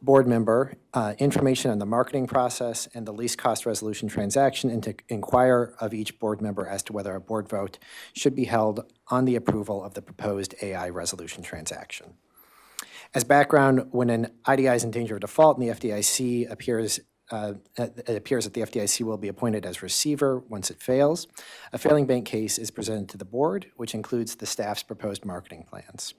board member information on the marketing process and the least cost resolution transaction, and to inquire of each board member as to whether a board vote should be held on the approval of the proposed AI resolution transaction. As background, when an IDI is in danger of default and the FDIC it appears that the FDIC will be appointed as receiver once it fails, a failing bank case is presented to the board, which includes the staff's proposed marketing plans.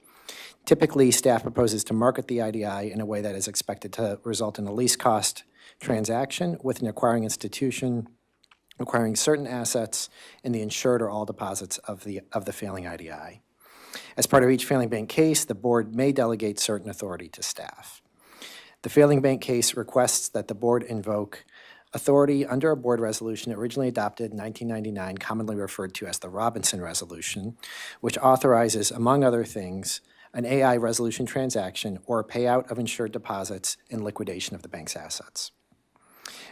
Typically, staff proposes to market the IDI in a way that is expected to result in a least cost transaction with an acquiring institution acquiring certain assets in the insured or all deposits of the failing IDI. As part of each failing bank case, the board may delegate certain authority to staff. The failing bank case requests that the board invoke authority under a board resolution originally adopted in 1999, commonly referred to as the Robinson Resolution, which authorizes, among other things, an AI resolution transaction or a payout of insured deposits and liquidation of the bank's assets.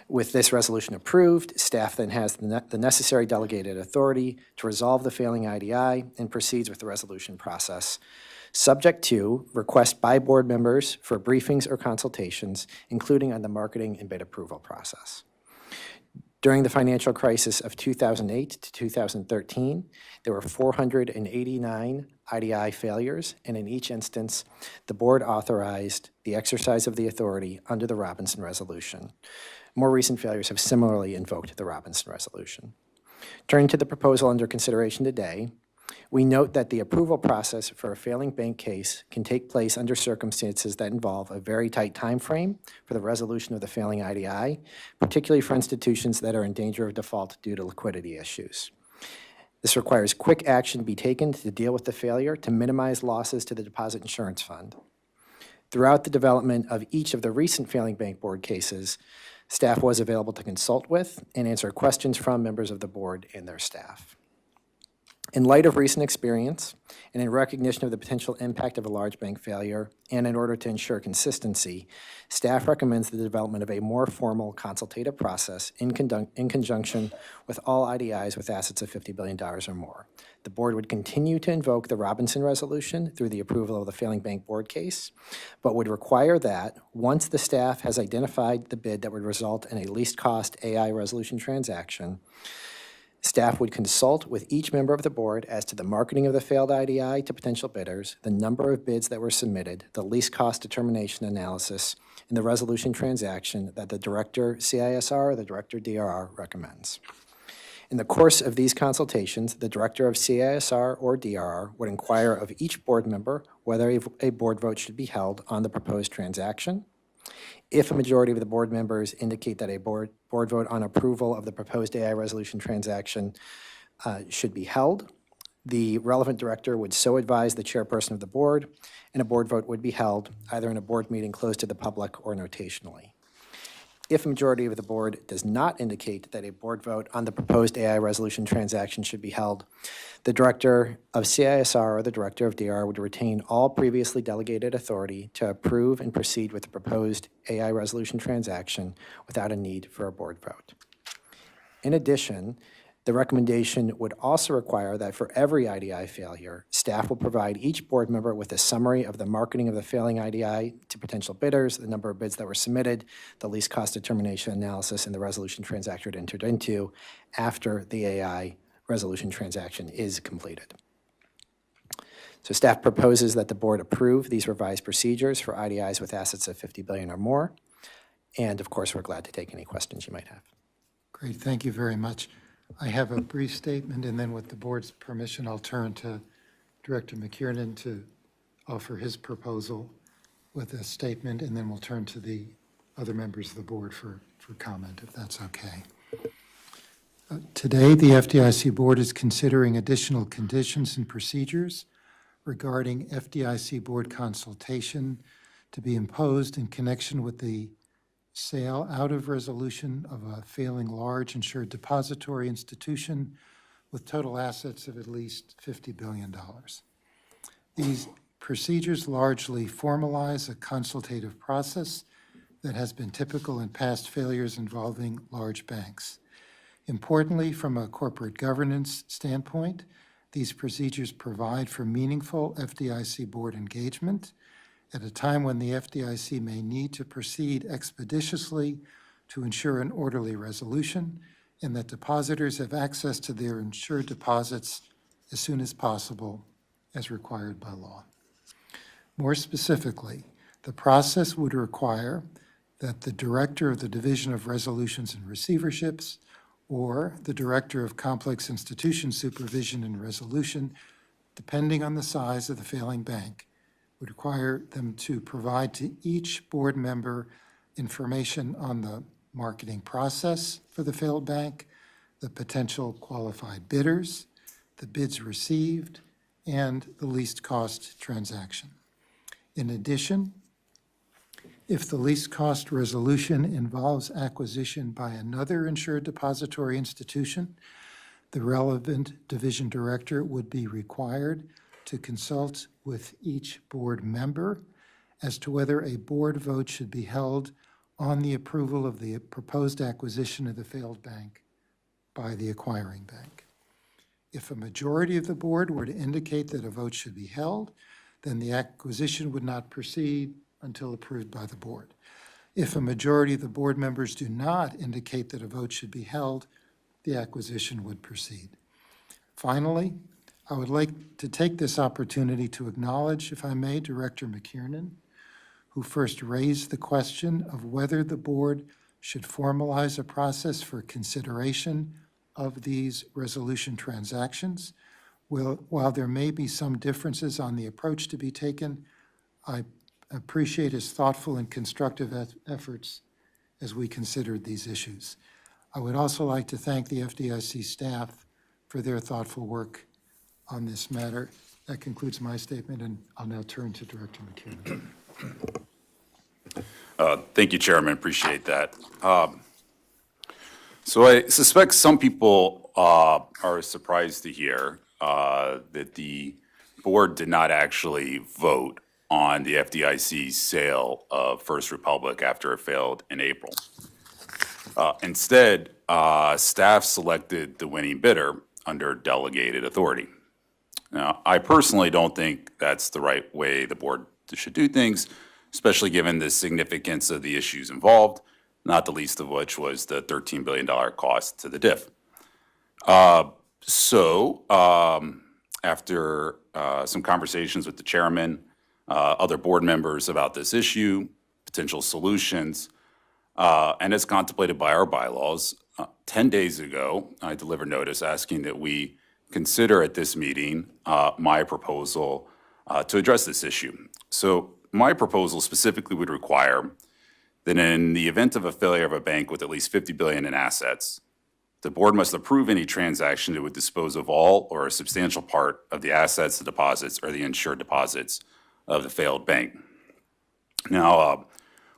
With this resolution approved, staff then has the necessary delegated authority to resolve the failing IDI and proceeds with the resolution process, subject to request by board members for briefings or consultations, including on the marketing and bid approval process. During the financial crisis of 2008 to 2013, there were 489 IDI failures, and in each instance, the board authorized the exercise of the authority under the Robinson Resolution. More recent failures have similarly invoked the Robinson Resolution. Turning to the proposal under consideration today, we note that the approval process for a failing bank case can take place under circumstances that involve a very tight time frame for the resolution of the failing IDI, particularly for institutions that are in danger of default due to liquidity issues. This requires quick action be taken to deal with the failure to minimize losses to the Deposit Insurance Fund. Throughout the development of each of the recent failing bank board cases, staff was available to consult with and answer questions from members of the board and their staff. In light of recent experience, and in recognition of the potential impact of a large bank failure, and in order to ensure consistency, staff recommends the development of a more formal consultative process in conjunction with all IDIs with assets of $50 billion or more. The board would continue to invoke the Robinson Resolution through the approval of the failing bank board case, but would require that, once the staff has identified the bid that would result in a least cost AI resolution transaction, Staff would consult with each member of the board as to the marketing of the failed IDI to potential bidders, the number of bids that were submitted, the least cost determination analysis, and the resolution transaction that the Director CISR or the Director DRR recommends. In the course of these consultations, the Director of CISR or DRR would inquire of each board member whether a board vote should be held on the proposed transaction. If a majority of the board members indicate that a board vote on approval of the proposed AI resolution transaction should be held, the relevant director would so advise the chairperson of the board, and a board vote would be held either in a board meeting closed to the public or notationally. If a majority of the board does not indicate that a board vote on the proposed AI resolution transaction should be held, the Director of CISR or the Director of DR would retain all previously delegated authority to approve and proceed with the proposed AI resolution transaction without a need for a board vote. In addition, the recommendation would also require that for every IDI failure, staff will provide each board member with a summary of the marketing of the failing IDI to potential bidders, the number of bids that were submitted, the least cost determination analysis, and the resolution transaction entered into after the AI resolution transaction is completed. So staff proposes that the board approve these revised procedures for IDIs with assets of $50 billion or more. And of course, we're glad to take any questions you might have. Great, thank you very much. I have a brief statement, and then with the board's permission, I'll turn to Director McKiernan to offer his proposal with a statement, and then we'll turn to the other members of the board for comment, if that's okay. Today, the FDIC board is considering additional conditions and procedures regarding FDIC board consultation to be imposed in connection with the sale out of resolution of a failing large insured depository institution with total assets of at least $50 billion. These procedures largely formalize a consultative process that has been typical in past failures involving large banks. Importantly, from a corporate governance standpoint, these procedures provide for meaningful FDIC board engagement at a time when the FDIC may need to proceed expeditiously to ensure an orderly resolution, and that depositors have access to their insured deposits as soon as possible, as required by law. More specifically, the process would require that the Director of the Division of Resolutions and Receiverships or the Director of Complex Institution Supervision and Resolution, depending on the size of the failing bank, would require them to provide to each board member information on the marketing process for the failed bank, the potential qualified bidders, the bids received, and the least cost transaction. In addition, if the least cost resolution involves acquisition by another insured depository institution, the relevant division director would be required to consult with each board member as to whether a board vote should be held on the approval of the proposed acquisition of the failed bank by the acquiring bank. If a majority of the board were to indicate that a vote should be held, then the acquisition would not proceed until approved by the board. If a majority of the board members do not indicate that a vote should be held, the acquisition would proceed. Finally, I would like to take this opportunity to acknowledge, if I may, Director McKiernan, who first raised the question of whether the board should formalize a process for consideration of these resolution transactions. While there may be some differences on the approach to be taken, I appreciate his thoughtful and constructive efforts as we considered these issues. I would also like to thank the FDIC staff for their thoughtful work on this matter. That concludes my statement, and I'll now turn to Director McKiernan. Thank you, Chairman. Appreciate that. So I suspect some people are surprised to hear that the board did not actually vote on the FDIC's sale of First Republic after it failed in April. Instead, staff selected the winning bidder under delegated authority. Now, I personally don't think that's the right way the board should do things, especially given the significance of the issues involved, not the least of which was the $13 billion cost to the DIF. After some conversations with the chairman, other board members about this issue, potential solutions, and as contemplated by our bylaws, 10 days ago, I delivered notice asking that we consider at this meeting my proposal to address this issue. So my proposal specifically would require that in the event of a failure of a bank with at least $50 billion in assets, the board must approve any transaction that would dispose of all or a substantial part of the assets, the deposits, or the insured deposits of the failed bank. Now,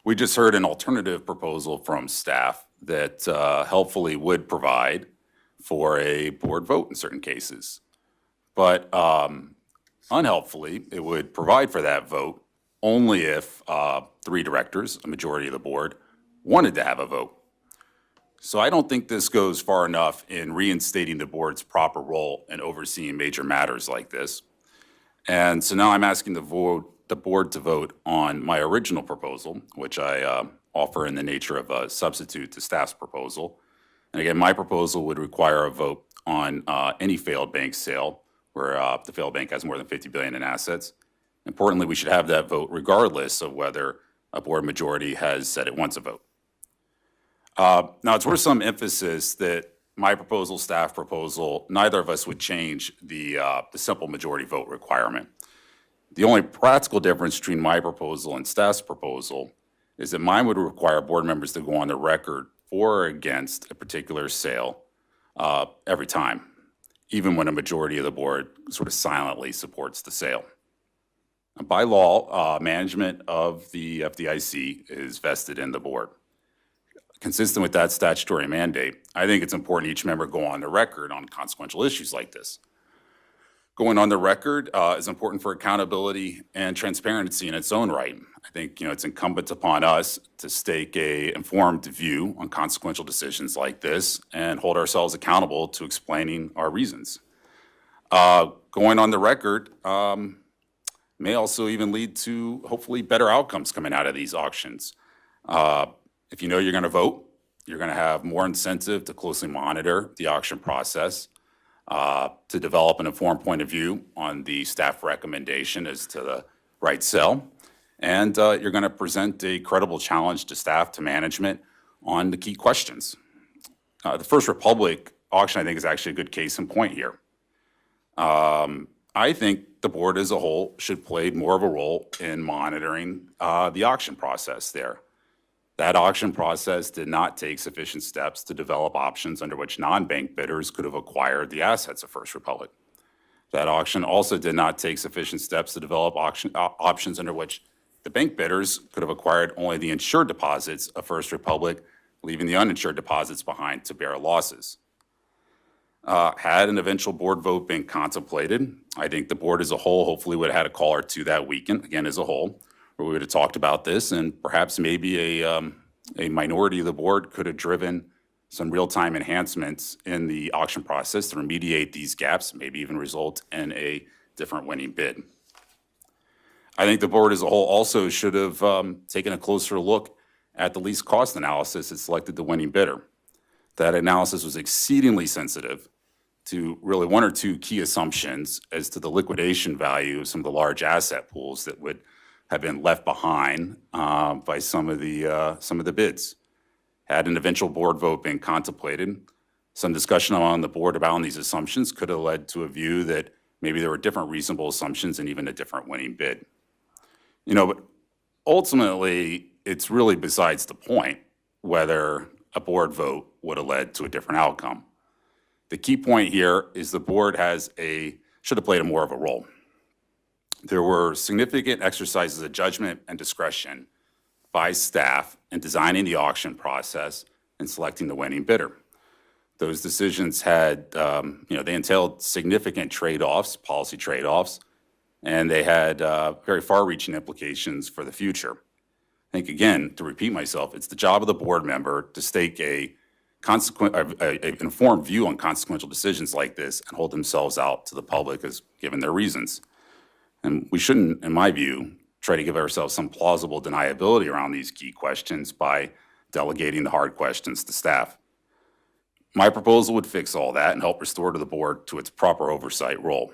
we just heard an alternative proposal from staff that helpfully would provide for a board vote in certain cases. But unhelpfully, it would provide for that vote only if 3 directors, a majority of the board, wanted to have a vote. So I don't think this goes far enough in reinstating the board's proper role in overseeing major matters like this. And so now I'm asking the board to vote on my original proposal, which I offer in the nature of a substitute to staff's proposal. And again, my proposal would require a vote on any failed bank sale where the failed bank has more than $50 billion in assets. Importantly, we should have that vote regardless of whether a board majority has said it wants a vote. Now, it's worth some emphasis that my proposal, staff proposal, neither of us would change the simple majority vote requirement. The only practical difference between my proposal and staff's proposal is that mine would require board members to go on the record for or against a particular sale every time, even when a majority of the board sort of silently supports the sale. By law, management of the FDIC is vested in the board. Consistent with that statutory mandate, I think it's important each member go on the record on consequential issues like this. Going on the record is important for accountability and transparency in its own right. I think it's incumbent upon us to stake an informed view on consequential decisions like this and hold ourselves accountable to explaining our reasons. Going on the record may also even lead to hopefully better outcomes coming out of these auctions. If you know you're going to vote, you're going to have more incentive to closely monitor the auction process, to develop an informed point of view on the staff recommendation as to the right sell, and you're going to present a credible challenge to staff, to management on the key questions. The First Republic auction, I think, is actually a good case in point here. I think the board as a whole should play more of a role in monitoring the auction process there. That auction process did not take sufficient steps to develop options under which non-bank bidders could have acquired the assets of First Republic. That auction also did not take sufficient steps to develop options under which the bank bidders could have acquired only the insured deposits of First Republic, leaving the uninsured deposits behind to bear losses. Had an eventual board vote been contemplated, I think the board as a whole hopefully would have had a call or two that weekend, again as a whole, where we would have talked about this, and perhaps maybe a minority of the board could have driven some real-time enhancements in the auction process to remediate these gaps, maybe even result in a different winning bid. I think the board as a whole also should have taken a closer look at the least cost analysis that selected the winning bidder. That analysis was exceedingly sensitive to really one or two key assumptions as to the liquidation value of some of the large asset pools that would have been left behind by some of the bids. Had an eventual board vote been contemplated, some discussion on the board about these assumptions could have led to a view that maybe there were different reasonable assumptions and even a different winning bid. But ultimately, it's really besides the point whether a board vote would have led to a different outcome. The key point here is the board should have played more of a role. There were significant exercises of judgment and discretion by staff in designing the auction process and selecting the winning bidder. Those decisions had, they entailed significant trade-offs, policy trade-offs, and they had very far-reaching implications for the future. I think, again, to repeat myself, it's the job of the board member to stake an informed view on consequential decisions like this and hold themselves out to the public as given their reasons. And we shouldn't, in my view, try to give ourselves some plausible deniability around these key questions by delegating the hard questions to staff. My proposal would fix all that and help restore to the board to its proper oversight role.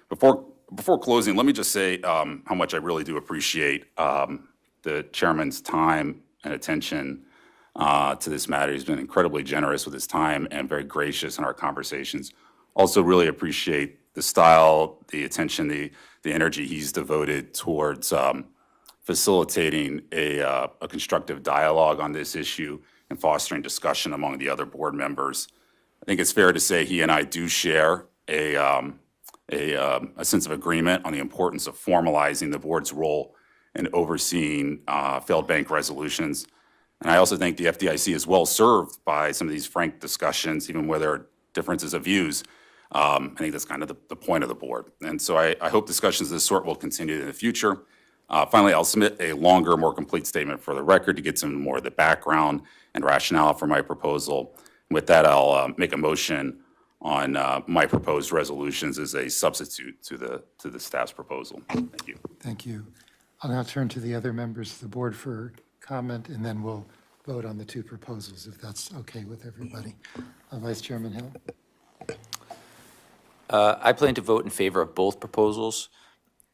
Before closing, let me just say how much I really do appreciate the chairman's time and attention to this matter. He's been incredibly generous with his time and very gracious in our conversations. Also really appreciate the style, the attention, the energy he's devoted towards facilitating a constructive dialogue on this issue and fostering discussion among the other board members. I think it's fair to say he and I do share a sense of agreement on the importance of formalizing the board's role in overseeing failed bank resolutions. And I also think the FDIC is well served by some of these frank discussions, even where there are differences of views. I think that's kind of the point of the board. And so I hope discussions of this sort will continue in the future. Finally, I'll submit a longer, more complete statement for the record to get some more of the background and rationale for my proposal. With that, I'll make a motion on my proposed resolutions as a substitute to the staff's proposal. Thank you. Thank you. I'll now turn to the other members of the board for comment, and then we'll vote on the two proposals, if that's okay with everybody. Vice Chairman Hill? I plan to vote in favor of both proposals.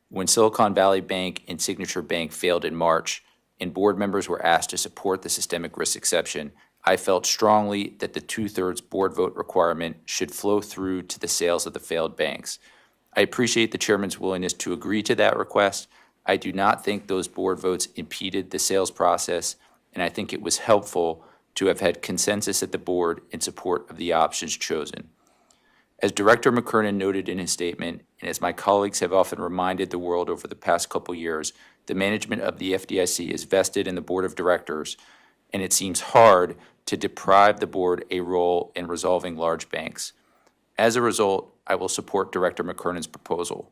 When Silicon Valley Bank and Signature Bank failed in March, and board members were asked to support the systemic risk exception, I felt strongly that the 2/3 board vote requirement should flow through to the sales of the failed banks. I appreciate the chairman's willingness to agree to that request. I do not think those board votes impeded the sales process, and I think it was helpful to have had consensus at the board in support of the options chosen. As Director McKernan noted in his statement, and as my colleagues have often reminded the world over the past couple years, the management of the FDIC is vested in the Board of Directors, and it seems hard to deprive the board a role in resolving large banks. As a result, I will support Director McKernan's proposal.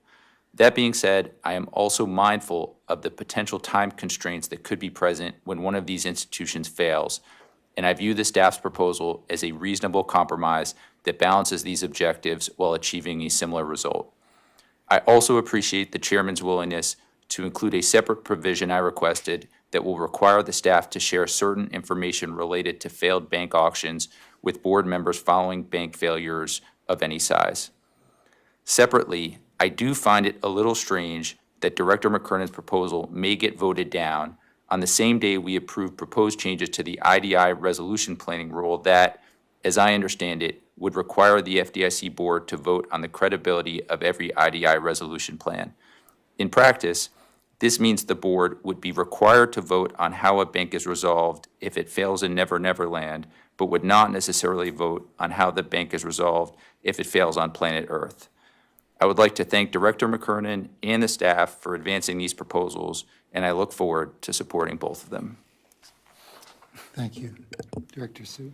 That being said, I am also mindful of the potential time constraints that could be present when one of these institutions fails, and I view the staff's proposal as a reasonable compromise that balances these objectives while achieving a similar result. I also appreciate the chairman's willingness to include a separate provision I requested that will require the staff to share certain information related to failed bank auctions with board members following bank failures of any size. Separately, I do find it a little strange that Director McKernan's proposal may get voted down on the same day we approve proposed changes to the IDI resolution planning rule that, as I understand it, would require the FDIC board to vote on the credibility of every IDI resolution plan. In practice, this means the board would be required to vote on how a bank is resolved if it fails in Never Never Land, but would not necessarily vote on how the bank is resolved if it fails on planet Earth. I would like to thank Director McKernan and the staff for advancing these proposals, and I look forward to supporting both of them. Thank you. Director Sue?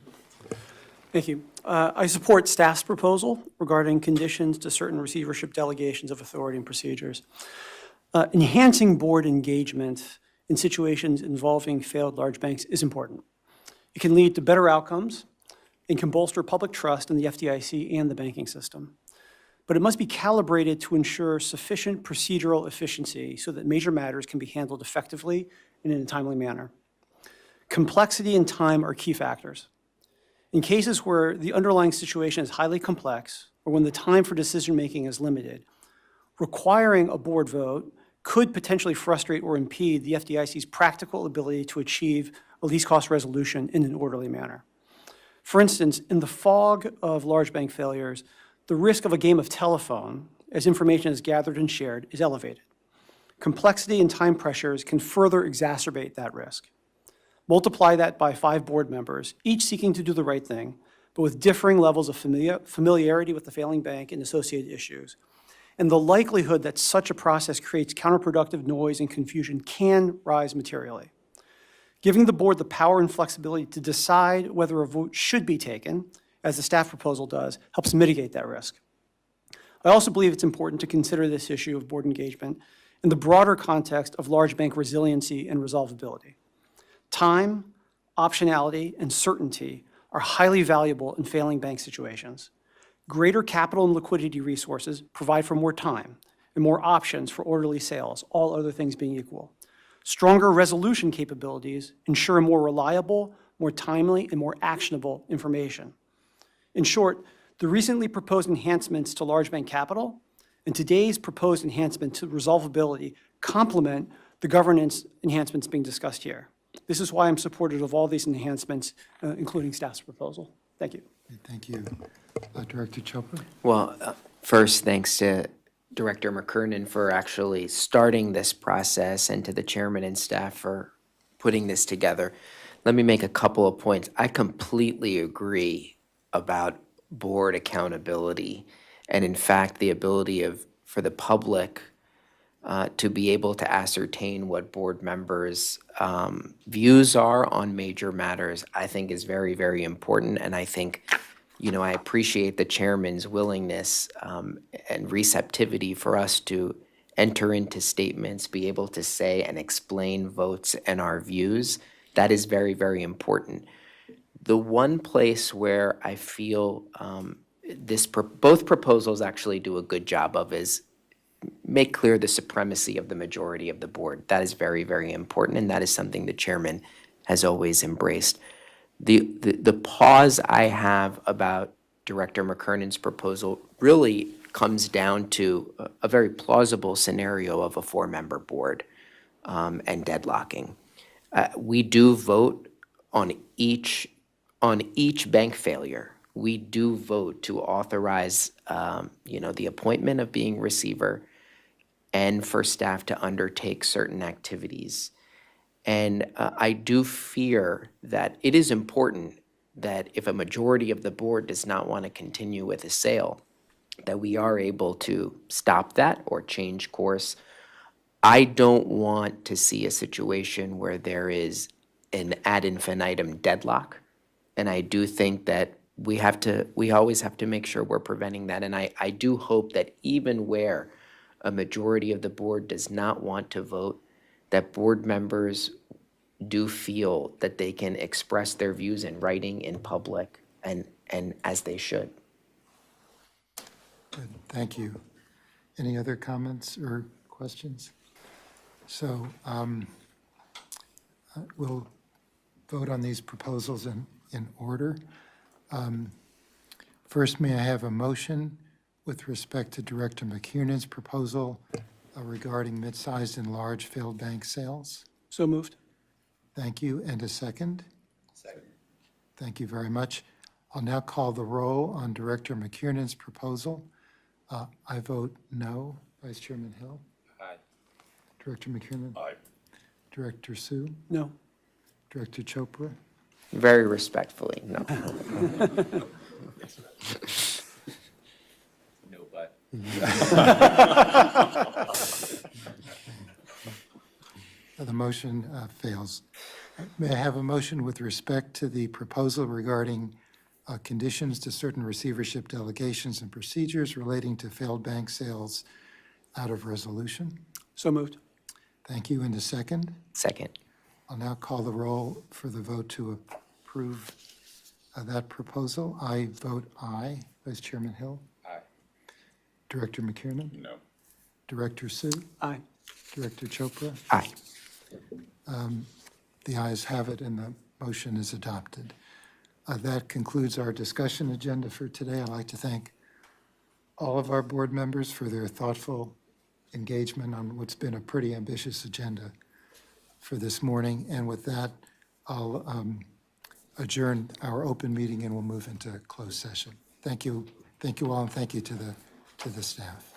Thank you. I support staff's proposal regarding conditions to certain receivership delegations of authority and procedures. Enhancing board engagement in situations involving failed large banks is important. It can lead to better outcomes and can bolster public trust in the FDIC and the banking system. But it must be calibrated to ensure sufficient procedural efficiency so that major matters can be handled effectively and in a timely manner. Complexity and time are key factors. In cases where the underlying situation is highly complex or when the time for decision-making is limited, requiring a board vote could potentially frustrate or impede the FDIC's practical ability to achieve a least cost resolution in an orderly manner. For instance, in the fog of large bank failures, the risk of a game of telephone, as information is gathered and shared, is elevated. Complexity and time pressures can further exacerbate that risk. Multiply that by 5 board members, each seeking to do the right thing, but with differing levels of familiarity with the failing bank and associated issues. And the likelihood that such a process creates counterproductive noise and confusion can rise materially. Giving the board the power and flexibility to decide whether a vote should be taken, as the staff proposal does, helps mitigate that risk. I also believe it's important to consider this issue of board engagement in the broader context of large bank resiliency and resolvability. Time, optionality, and certainty are highly valuable in failing bank situations. Greater capital and liquidity resources provide for more time and more options for orderly sales, all other things being equal. Stronger resolution capabilities ensure more reliable, more timely, and more actionable information. In short, the recently proposed enhancements to large bank capital and today's proposed enhancement to resolvability complement the governance enhancements being discussed here. This is why I'm supportive of all these enhancements, including staff's proposal. Thank you. Thank you. Director Chopra? Well, first, thanks to Director McKernan for actually starting this process and to the chairman and staff for putting this together. Let me make a couple of points. I completely agree about board accountability and, in fact, the ability for the public to be able to ascertain what board members' views are on major matters, I think is very, very important. And I think, I appreciate the chairman's willingness and receptivity for us to enter into statements, be able to say and explain votes and our views. That is very, very important. The one place where I feel both proposals actually do a good job of is make clear the supremacy of the majority of the board. That is very, very important, and that is something the chairman has always embraced. The pause I have about Director McKernan's proposal really comes down to a very plausible scenario of a 4-member board and deadlocking. We do vote on each bank failure. We do vote to authorize, the appointment of being receiver and for staff to undertake certain activities. And I do fear that it is important that if a majority of the board does not want to continue with a sale, that we are able to stop that or change course. I don't want to see a situation where there is an ad infinitum deadlock. And I do think that we always have to make sure we're preventing that. And I do hope that even where a majority of the board does not want to vote, that board members do feel that they can express their views in writing, in public, and as they should. Good, thank you. Any other comments or questions? So we'll vote on these proposals in order. First, may I have a motion with respect to Director McKiernan's proposal regarding mid-sized and large failed bank sales? So moved. Thank you. And a second? Second. Thank you very much. I'll now call the roll on Director McKiernan's proposal. I vote no. Vice Chairman Hill? Aye. Director McKiernan? Aye. Director Sue? No. Director Chopra? Very respectfully, no. No, but. The motion fails. May I have a motion with respect to the proposal regarding conditions to certain receivership delegations and procedures relating to failed bank sales out of resolution? So moved. Thank you. And a second? Second. I'll now call the roll for the vote to approve that proposal. I vote aye. Vice Chairman Hill? Aye. Director McKiernan? No. Director Sue? Aye. Director Chopra? Aye. The ayes have it, and the motion is adopted. That concludes our discussion agenda for today. I'd like to thank all of our board members for their thoughtful engagement on what's been a pretty ambitious agenda for this morning. And with that, I'll adjourn our open meeting and we'll move into closed session. Thank you all, and thank you to the staff.